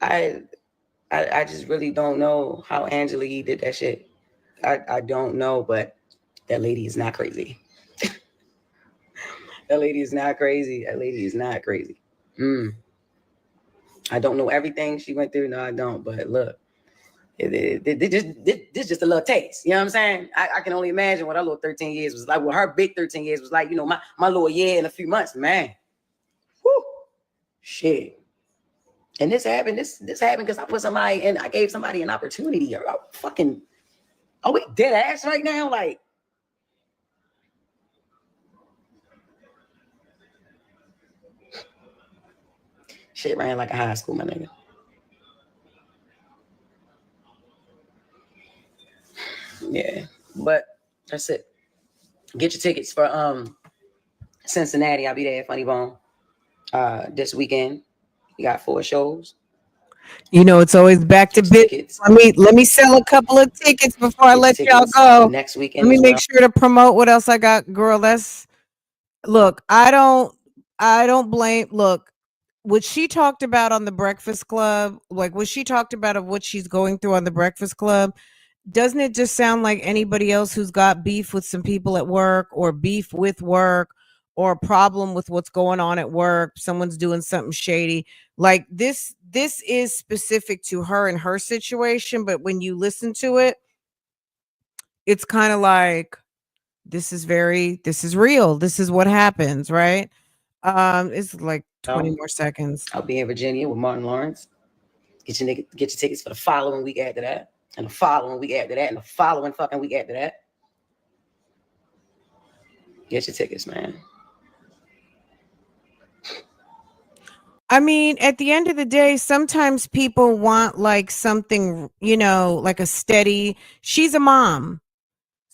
I just really don't know how Angela Yee did that shit. I don't know, but that lady is not crazy. That lady is not crazy. I don't know everything she went through. No, I don't. But look, this just a little taste. You know what I'm saying? I can only imagine what her little 13 years was like. What her big 13 years was like. You know, my little year in a few months, man. Whoo, shit. And this happened. This happened because I put somebody in. I gave somebody an opportunity. Are we dead ass right now? Like, shit ran like a high school, my nigga. Yeah, but that's it. Get your tickets for Cincinnati. I'll be there at Funny Bone this weekend. We got 4 shows. You know, it's always back to business. Let me sell a couple of tickets before I let y'all go. Next weekend. Let me make sure to promote what else I got, girl. Look, I don't blame. Look, what she talked about on the Breakfast Club, like what she talked about of what she's going through on the Breakfast Club, doesn't it just sound like anybody else who's got beef with some people at work or beef with work or a problem with what's going on at work? Someone's doing something shady. Like this is specific to her and her situation. But when you listen to it, it's kind of like, this is real. This is what happens, right? It's like 20 more seconds. I'll be in Virginia with Martin Lawrence. Get your tickets for the following week after that, and the following week after that, and the following fucking week after that. Get your tickets, man. I mean, at the end of the day, sometimes people want like something, you know, like a steady. She's a mom.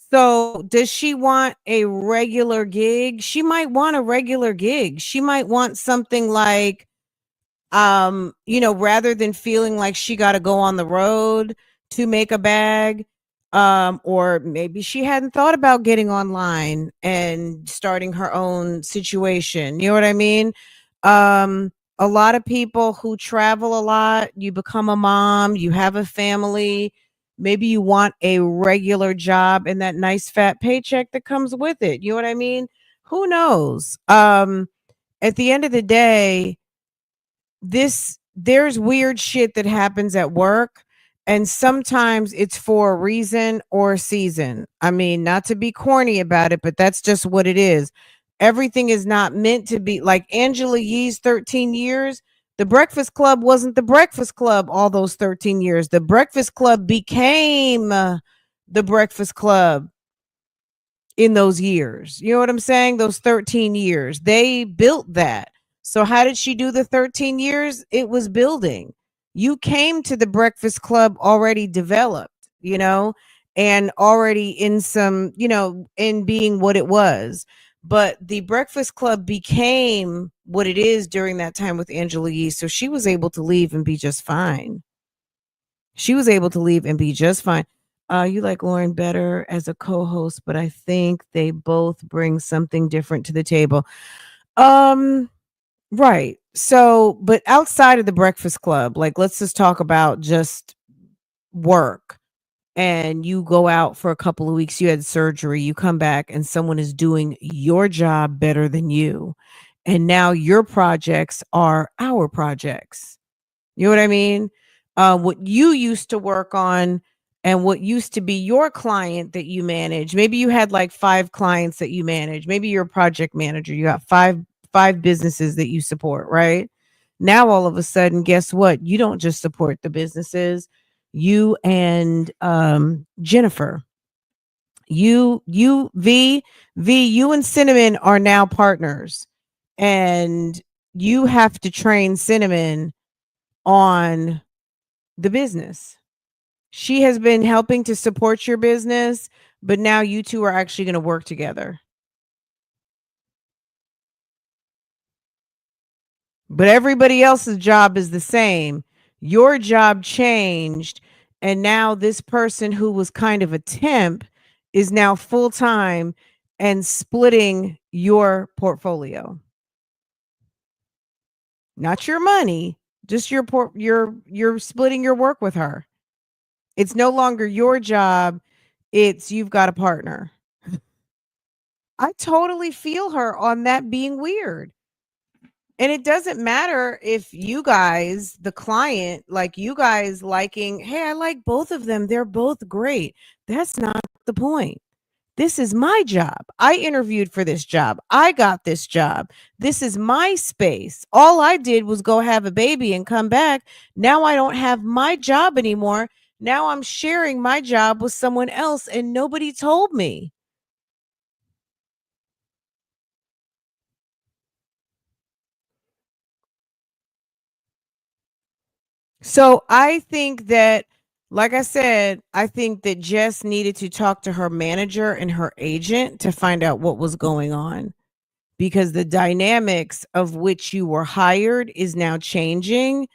So does she want a regular gig? She might want a regular gig. She might want something like, you know, rather than feeling like she got to go on the road to make a bag, or maybe she hadn't thought about getting online and starting her own situation. You know what I mean? A lot of people who travel a lot, you become a mom, you have a family, Maybe you want a regular job and that nice fat paycheck that comes with it. You know what I mean? Who knows? At the end of the day, there's weird shit that happens at work, and sometimes it's for a reason or a season. I mean, not to be corny about it, but that's just what it is. Everything is not meant to be like Angela Yee's 13 years. The Breakfast Club wasn't the Breakfast Club all those 13 years. The Breakfast Club became the Breakfast Club in those years. You know what I'm saying? Those 13 years. They built that. So how did she do the 13 years? It was building. You came to the Breakfast Club already developed, you know, and already in some, you know, in being what it was. But the Breakfast Club became what it is during that time with Angela Yee. So she was able to leave and be just fine. She was able to leave and be just fine. You like Lauren better as a co-host, but I think they both bring something different to the table. Right. So, but outside of the Breakfast Club, like let's just talk about just work. And you go out for a couple of weeks, you had surgery, you come back and someone is doing your job better than you. And now your projects are our projects. You know what I mean? What you used to work on and what used to be your client that you manage. Maybe you had like 5 clients that you manage. Maybe you're a project manager. You got five businesses that you support, right? Now all of a sudden, guess what? You don't just support the businesses. You and Jennifer, you and Cinnamon are now partners, and you have to train Cinnamon on the business. She has been helping to support your business, but now you two are actually going to work together. But everybody else's job is the same. Your job changed, and now this person who was kind of a temp is now full time and splitting your portfolio. Not your money, just you're splitting your work with her. It's no longer your job. It's you've got a partner. I totally feel her on that being weird. And it doesn't matter if you guys, the client, like you guys liking, hey, I like both of them. They're both great. That's not the point. This is my job. I interviewed for this job. I got this job. This is my space. All I did was go have a baby and come back. Now I don't have my job anymore. Now I'm sharing my job with someone else and nobody told me. So I think that, like I said, I think that Jess needed to talk to her manager and her agent to find out what was going on, because the dynamics of which you were hired is now changing,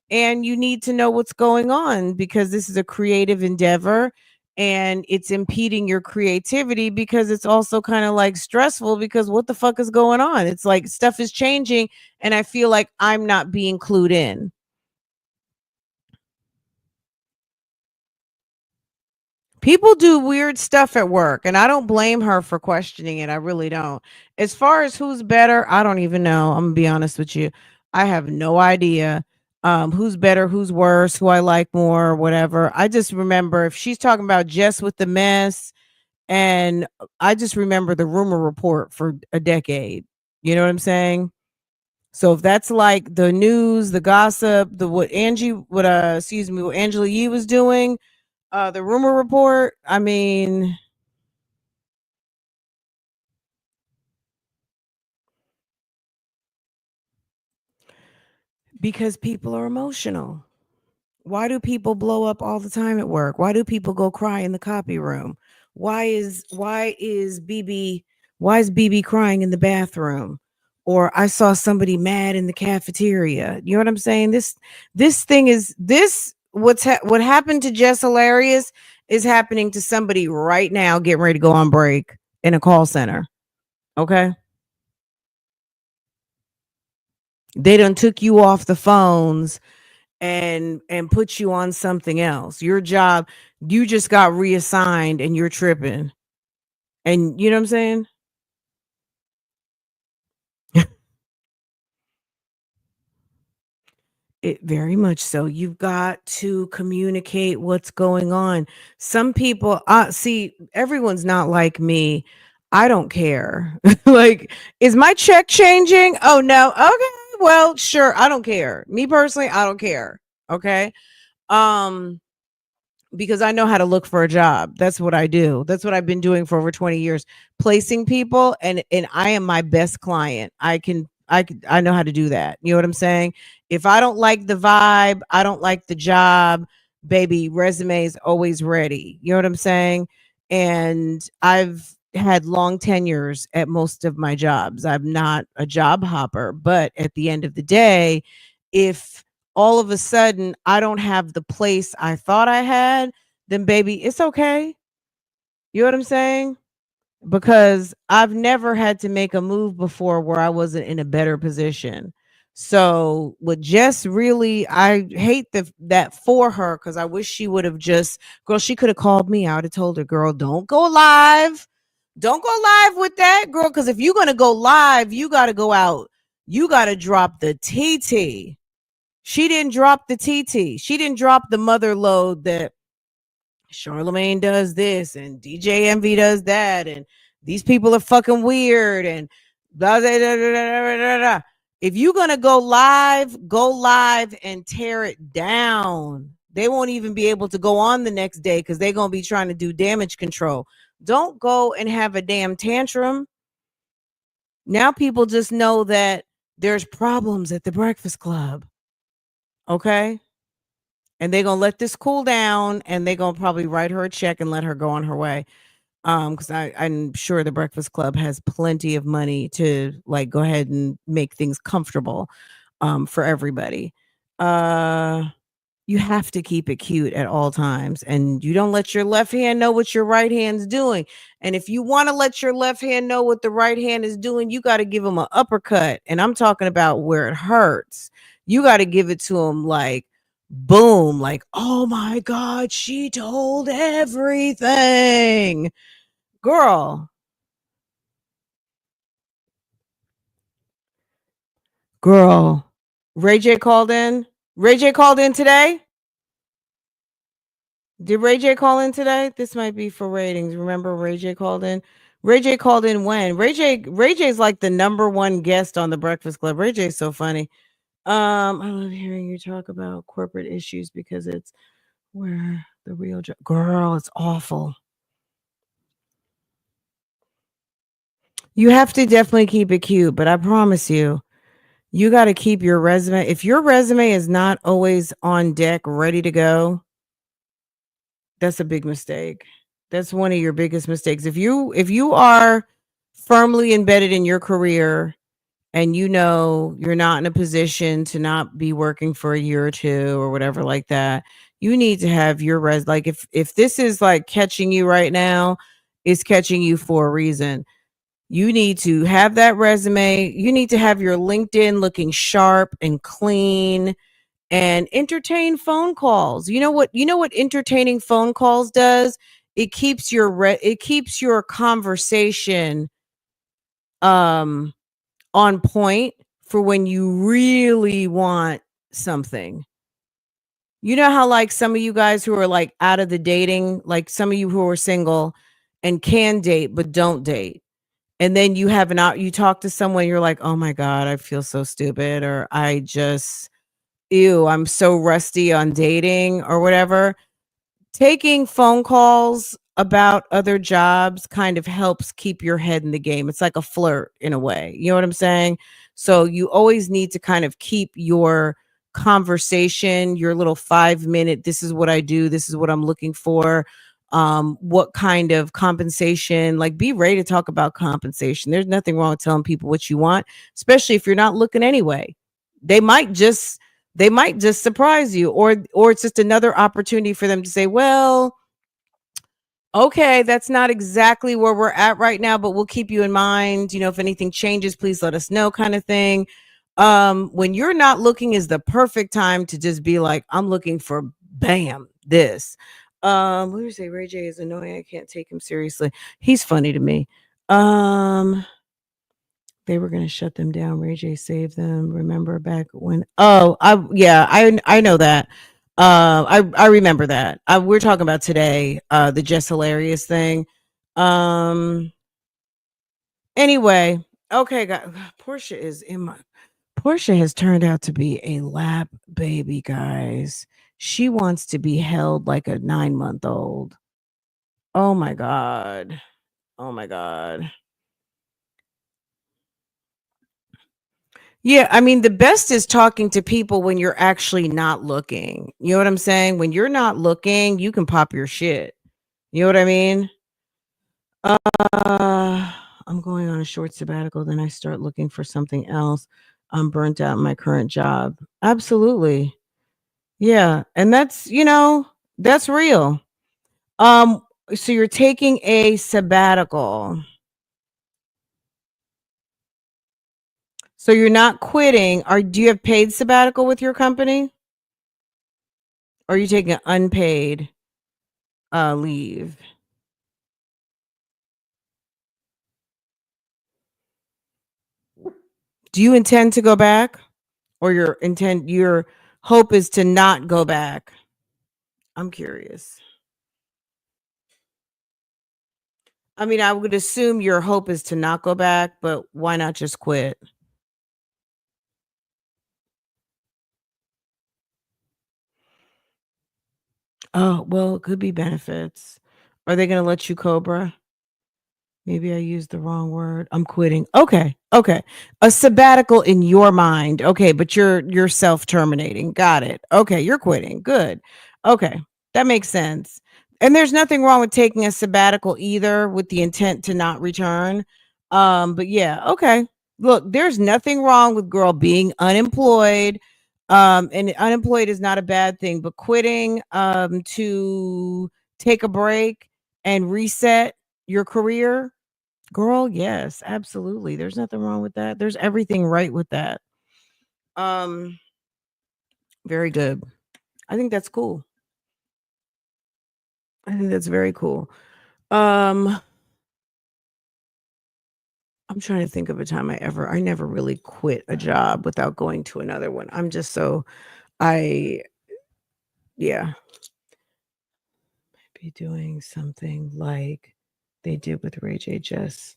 and you need to know what's going on, because this is a creative endeavor and it's impeding your creativity, because it's also kind of like stressful, because what the fuck is going on? It's like stuff is changing and I feel like I'm not being clued in. People do weird stuff at work, and I don't blame her for questioning it. I really don't. As far as who's better, I don't even know. I'm gonna be honest with you. I have no idea who's better, who's worse, who I like more, or whatever. I just remember if she's talking about Jess with the mess, and I just remember the rumor report for a decade. You know what I'm saying? So if that's like the news, the gossip, the what what Angela Yee was doing, the rumor report, I mean, because people are emotional. Why do people blow up all the time at work? Why do people go cry in the copy room? Why is BB crying in the bathroom? Or I saw somebody mad in the cafeteria. You know what I'm saying? This thing is this what happened to Jess Hilarious is happening to somebody right now getting ready to go on break in a call center. Okay? They done took you off the phones and put you on something else. Your job, you just got reassigned and you're tripping. And you know what I'm saying? It very much so. You've got to communicate what's going on. Some people, see, everyone's not like me. I don't care. Like, is my check changing? Oh no. Okay. Well, sure. I don't care. Me personally, I don't care. Okay. Um, because I know how to look for a job. That's what I do. That's what I've been doing for over 20 years, placing people, and I am my best client. I know how to do that. You know what I'm saying? If I don't like the vibe, I don't like the job, baby, resume is always ready. You know what I'm saying? And I've had long tenures at most of my jobs. I'm not a job hopper, but at the end of the day, if all of a sudden I don't have the place I thought I had, then baby, it's okay. You know what I'm saying? Because I've never had to make a move before where I wasn't in a better position. So with Jess, really, I hate that for her because I wish she would have just, girl, she could have called me. I would have told her, girl, don't go live. Don't go live with that, girl. Because if you're going to go live, you got to go out. You got to drop the TT. She didn't drop the TT. She didn't drop the mother load that Charlemagne does this and DJ Envy does that, and these people are fucking weird and blah, blah, blah, blah, blah, blah, blah. If you're gonna go live and tear it down. They won't even be able to go on the next day because they're gonna be trying to do damage control. Don't go and have a damn tantrum. Now people just know that there's problems at the Breakfast Club. Okay. And they're gonna let this cool down and they're gonna probably write her a check and let her go on her way. Because I'm sure the Breakfast Club has plenty of money to like go ahead and make things comfortable for everybody. You have to keep it cute at all times, and you don't let your left hand know what your right hand's doing. And if you want to let your left hand know what the right hand is doing, you got to give them an uppercut. And I'm talking about where it hurts. You got to give it to them like boom, like, oh my God, she told everything. Girl, girl. Ray J called in. Ray J called in today. Did Ray J call in today? This might be for ratings. Remember Ray J called in? Ray J called in when? Ray J's like the number one guest on the Breakfast Club. Ray J's so funny. I love hearing you talk about corporate issues because it's where the real girl, it's awful. You have to definitely keep it cute, but I promise you, you got to keep your resume. If your resume is not always on deck, ready to go, that's a big mistake. That's one of your biggest mistakes. If you are firmly embedded in your career and you know you're not in a position to not be working for a year or two or whatever like that, you need to have your like if this is like catching you right now, it's catching you for a reason. You need to have that resume. You need to have your LinkedIn looking sharp and clean and entertain phone calls. You know what entertaining phone calls does? It keeps your conversation um on point for when you really want something. You know how like some of you guys who are like out of the dating, like some of you who are single and can date but don't date. And then you have you talk to someone, you're like, oh my God, I feel so stupid, or I just, ew, I'm so rusty on dating or whatever. Taking phone calls about other jobs kind of helps keep your head in the game. It's like a flirt in a way. You know what I'm saying? So you always need to kind of keep your conversation, your little 5 minute, this is what I do, this is what I'm looking for. What kind of compensation, like be ready to talk about compensation. There's nothing wrong with telling people what you want, especially if you're not looking anyway. They might just surprise you, or it's just another opportunity for them to say, well, okay, that's not exactly where we're at right now, but we'll keep you in mind. If anything changes, please let us know, kind of thing. When you're not looking is the perfect time to just be like, I'm looking for bam, this. What do you say? Ray J is annoying. I can't take him seriously. He's funny to me. They were gonna shut them down. Ray J saved them. Remember back when? Oh, I know that. I remember that. We're talking about today. The Just Hilarious thing. Anyway, okay, guys. Portia is in my. Portia has turned out to be a lap baby, guys. She wants to be held like a 9-month-old. Oh my god. Oh my god. Yeah, I mean, the best is talking to people when you're actually not looking. You know what I'm saying? When you're not looking, you can pop your shit. You know what I mean? I'm going on a short sabbatical, then I start looking for something else. I'm burnt out in my current job. Absolutely. Yeah, and that's, that's real. Um, so you're taking a sabbatical. So you're not quitting. Do you have paid sabbatical with your company? Or are you taking an unpaid leave? Do you intend to go back? Or your hope is to not go back? I'm curious. I mean, I would assume your hope is to not go back, but why not just quit? Oh, well, it could be benefits. Are they going to let you Cobra? Maybe I used the wrong word. I'm quitting. Okay. Okay. A sabbatical in your mind. Okay, but you're self-terminating. Got it. Okay, you're quitting. Good. Okay. That makes sense. And there's nothing wrong with taking a sabbatical either with the intent to not return. But yeah, okay. Look, there's nothing wrong with girl being unemployed. And unemployed is not a bad thing, but quitting to take a break and reset your career. Girl, yes, absolutely. There's nothing wrong with that. There's everything right with that. Um, very good. I think that's cool. I think that's very cool. I'm trying to think of a time I never really quit a job without going to another one. I'm just so I yeah, be doing something like they did with Ray J Jess.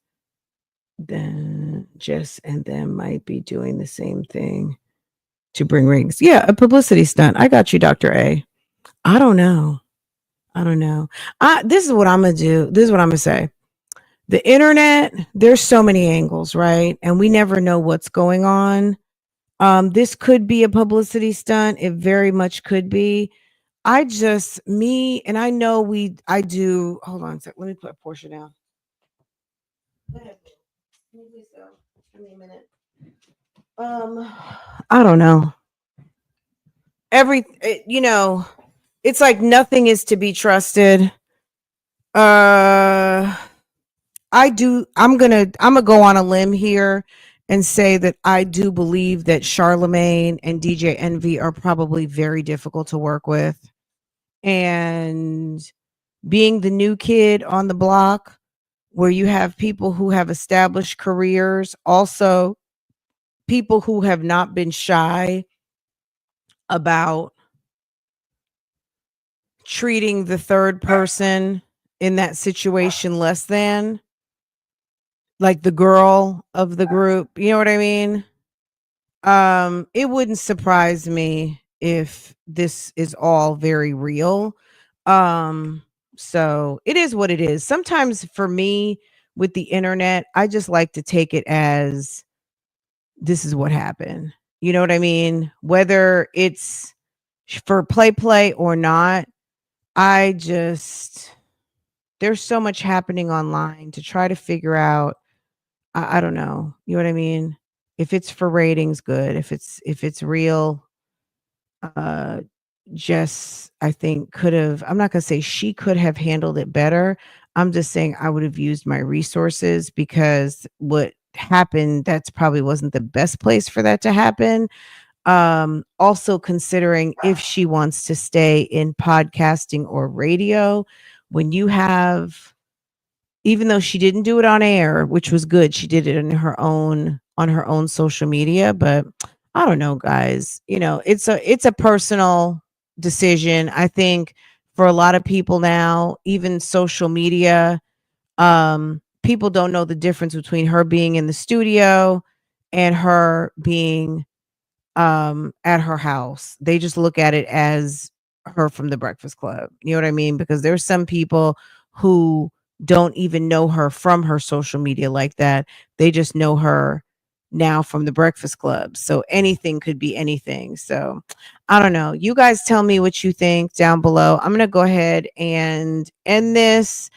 Then Jess and them might be doing the same thing to bring rings. Yeah, a publicity stunt. I got you, Dr. A. I don't know. I don't know. This is what I'm gonna do. This is what I'm gonna say. The internet, there's so many angles, right? And we never know what's going on. This could be a publicity stunt. It very much could be. And I know I do. Hold on a sec. Let me put Portia down. Go ahead. Can you please go? Give me a minute. I don't know. It's like nothing is to be trusted. I'm gonna go on a limb here and say that I do believe that Charlemagne and DJ Envy are probably very difficult to work with. And being the new kid on the block, where you have people who have established careers, also people who have not been shy about treating the third person in that situation less than, like the girl of the group. You know what I mean? It wouldn't surprise me if this is all very real. So it is what it is. Sometimes for me with the internet, I just like to take it as this is what happened. You know what I mean? Whether it's for play or not, there's so much happening online to try to figure out. I don't know. You know what I mean? If it's for ratings, good. If it's real, uh Jess, I think I'm not gonna say she could have handled it better. I'm just saying I would have used my resources, because what happened, that's probably wasn't the best place for that to happen. Also considering if she wants to stay in podcasting or radio, when you have, even though she didn't do it on air, which was good, she did it in her own on her own social media. But I don't know, guys. It's a personal decision. I think for a lot of people now, even social media, people don't know the difference between her being in the studio and her being at her house. They just look at it as her from the Breakfast Club. You know what I mean? Because there's some people who don't even know her from her social media like that. They just know her now from the Breakfast Club. So anything could be anything. So I don't know. You guys tell me what you think down below. I'm going to go ahead and end this.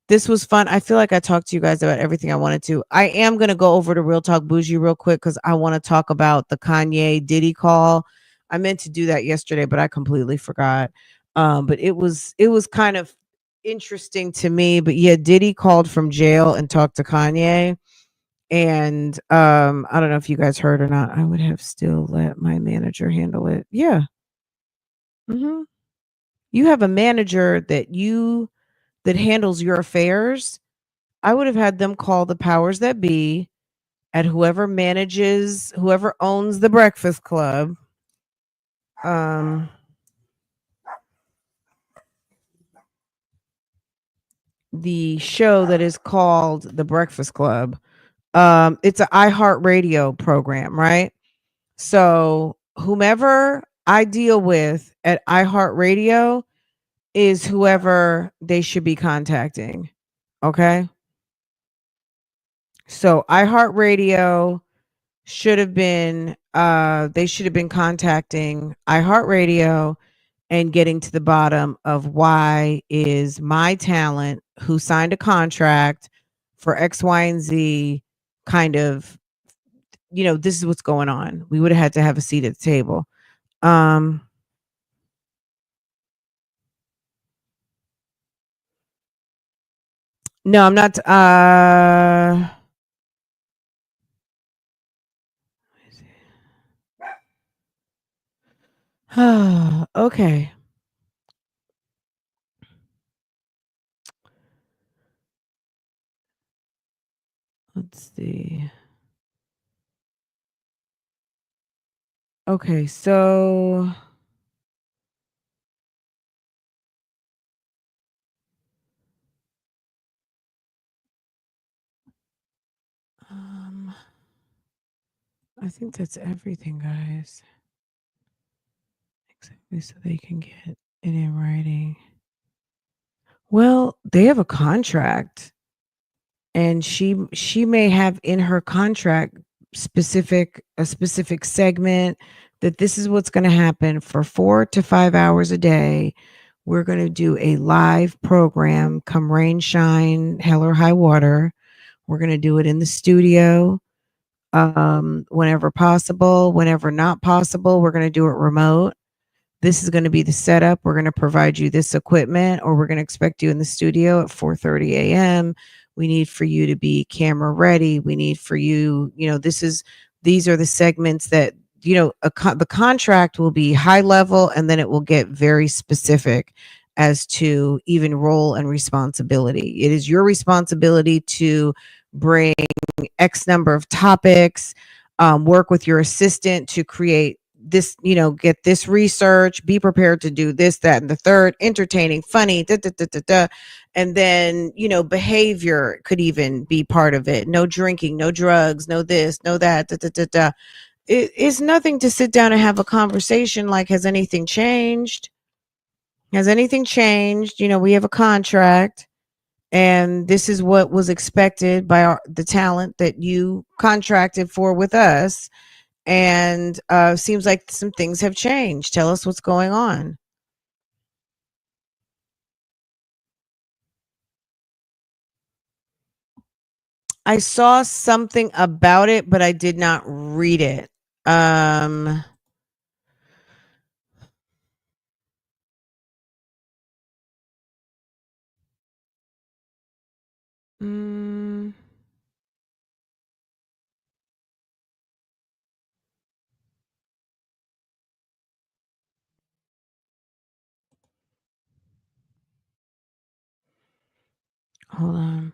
This was fun. I feel like I talked to you guys about everything I wanted to. I am going to go over to Real Talk Bougie real quick because I want to talk about the Kanye Diddy call. I meant to do that yesterday, but I completely forgot. But it was kind of interesting to me. But yeah, Diddy called from jail and talked to Kanye. And I don't know if you guys heard or not. I would have still let my manager handle it. Yeah. hmm You have a manager that handles your affairs. I would have had them call the powers that be at whoever owns the Breakfast Club. Um, the show that is called The Breakfast Club. It's an iHeartRadio program, right? So whomever I deal with at iHeartRadio is whoever they should be contacting. Okay. So iHeartRadio should have been they should have been contacting iHeartRadio and getting to the bottom of why is my talent who signed a contract for X, Y, and Z kind of, this is what's going on. We would have had to have a seat at the table. No, I'm not okay. Let's see. Okay, so I think that's everything, guys. Exactly, so they can get it in writing. Well, they have a contract, and she may have in her contract a specific segment that this is what's going to happen for 4 to 5 hours a day. We're going to do a live program, come rain, shine, hell or high water. We're going to do it in the studio, whenever possible. Whenever not possible, we're going to do it remote. This is going to be the setup. We're going to provide you this equipment, or we're going to expect you in the studio at 4:30 a.m. We need for you to be camera ready. We need for you, these are the segments that, the contract will be high level, and then it will get very specific as to even role and responsibility. It is your responsibility to bring X number of topics, work with your assistant to create this, get this research, be prepared to do this, that, and the third, entertaining, funny, da, da, da, da, da. And then, behavior could even be part of it. No drinking, no drugs, no this, no that, da, da, da, da. It's nothing to sit down and have a conversation like, has anything changed? Has anything changed? We have a contract, and this is what was expected by the talent that you contracted for with us. And seems like some things have changed. Tell us what's going on. I saw something about it, but I did not read it. Um, mm, Hold on.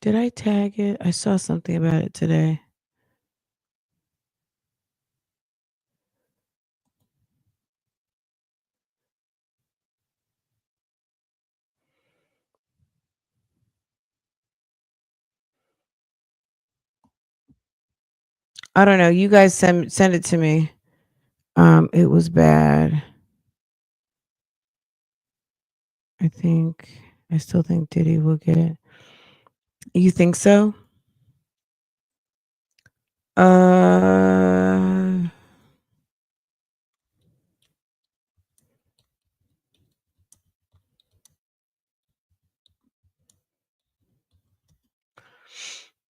Did I tag it? I saw something about it today. I don't know. You guys send it to me. It was bad. I still think Diddy will get it. You think so? Uh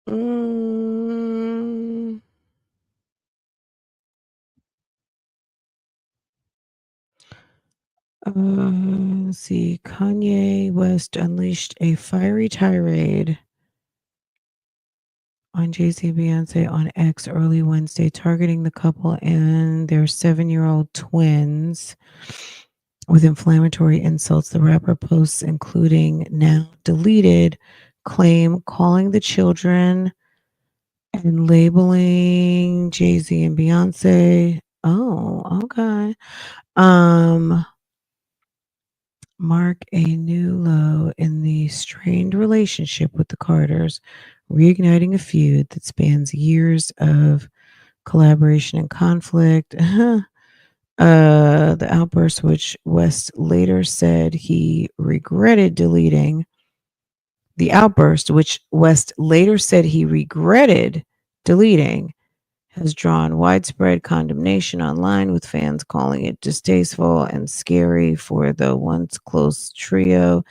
mm, let's see. Kanye West unleashed a fiery tirade on Jay-Z and Beyonce on X early Wednesday, targeting the couple and their 7-year-old twins with inflammatory insults. The rapper posts, including now deleted, claim calling the children and labeling Jay-Z and Beyonce. Oh, okay. Mark a new low in the strained relationship with the Carters, reigniting a feud that spans years of collaboration and conflict. The outburst, which West later said he regretted deleting, has drawn widespread condemnation online, with fans calling it distasteful and scary for the once close trio.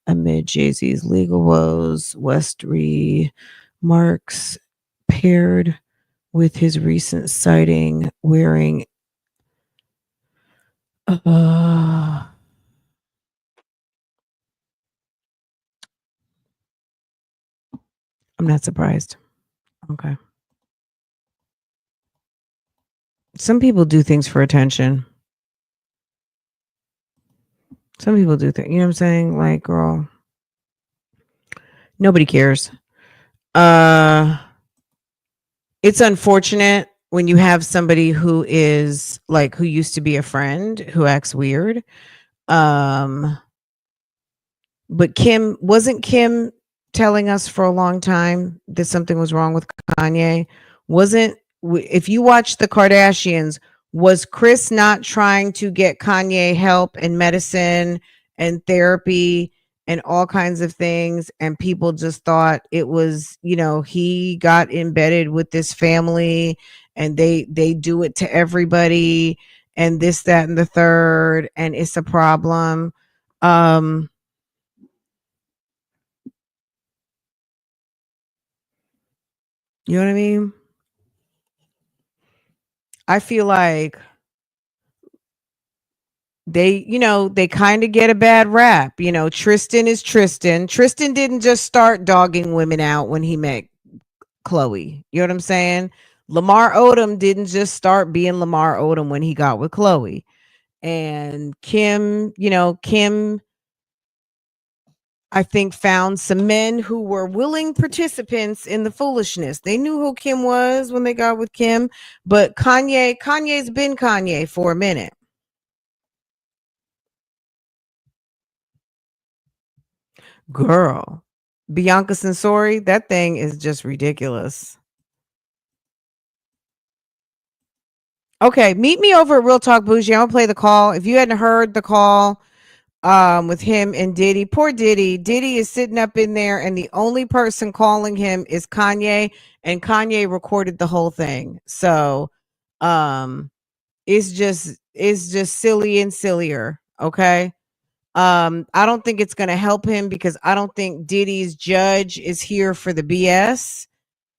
Amid Jay-Z's legal woes, West remarks paired with his recent sighting wearing I'm not surprised. Okay. Some people do things for attention. Some people do things, you know what I'm saying? Like, girl, nobody cares. It's unfortunate when you have somebody who is like, who used to be a friend, who acts weird. But wasn't Kim telling us for a long time that something was wrong with Kanye? If you watch the Kardashians, was Chris not trying to get Kanye help and medicine and therapy and all kinds of things? And people just thought it was, he got embedded with this family and they do it to everybody and this, that, and the third, and it's a problem. You know what I mean? I feel like they kind of get a bad rap. Tristan is Tristan. Tristan didn't just start dogging women out when he met Chloe. You know what I'm saying? Lamar Odom didn't just start being Lamar Odom when he got with Chloe. And Kim, I think, found some men who were willing participants in the foolishness. They knew who Kim was when they got with Kim, but Kanye's been Kanye for a minute. Girl, Bianca Sensori, that thing is just ridiculous. Okay, meet me over at Real Talk Bougie. I'm gonna play the call. If you hadn't heard the call with him and Diddy, poor Diddy. Diddy is sitting up in there, and the only person calling him is Kanye, and Kanye recorded the whole thing. So it's just silly and sillier. Okay. I don't think it's going to help him because I don't think Diddy's judge is here for the BS,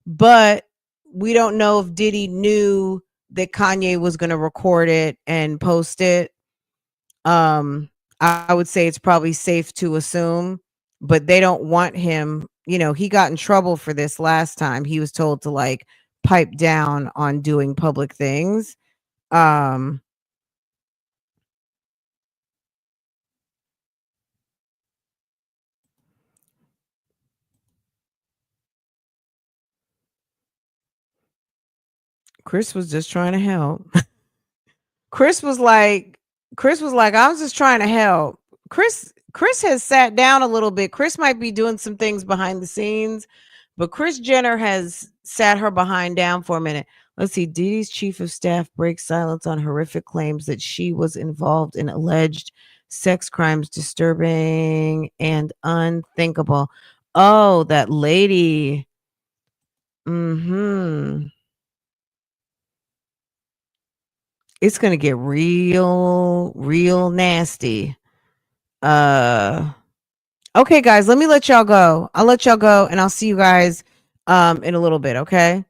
but we don't know if Diddy knew that Kanye was going to record it and post it. I would say it's probably safe to assume, but they don't want him. He got in trouble for this last time. He was told to like pipe down on doing public things. Chris was just trying to help. Chris was like, I was just trying to help. Chris has sat down a little bit. Chris might be doing some things behind the scenes, but Kris Jenner has sat her behind down for a minute. Let's see. Didi's chief of staff breaks silence on horrific claims that she was involved in alleged sex crimes, disturbing and unthinkable. Oh, that lady. It's gonna get real nasty. Okay, guys, let me let y'all go. I'll let y'all go, and I'll see you guys in a little bit. Okay.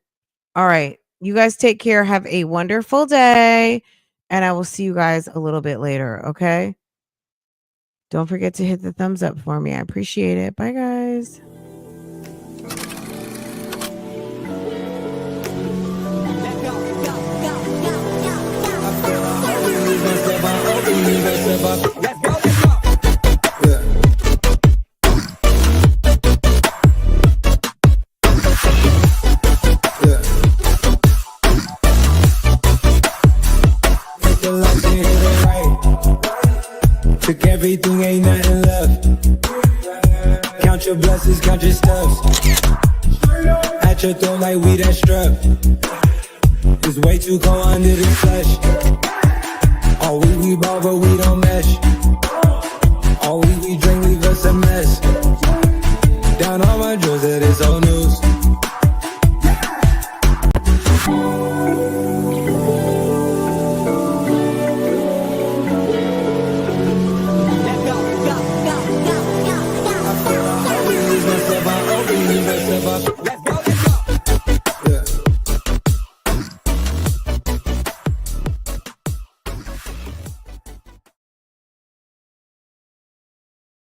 All right. You guys take care. Have a wonderful day, and I will see you guys a little bit later. Okay. Don't forget to hit the thumbs up for me. I appreciate it. Bye, guys. Took everything, ain't nothing left. Count your blessings, count your stuff. At your throat like we that strap. It's way too cold under the flesh. All we ball, but we don't mesh. All we drink, leave us a mess.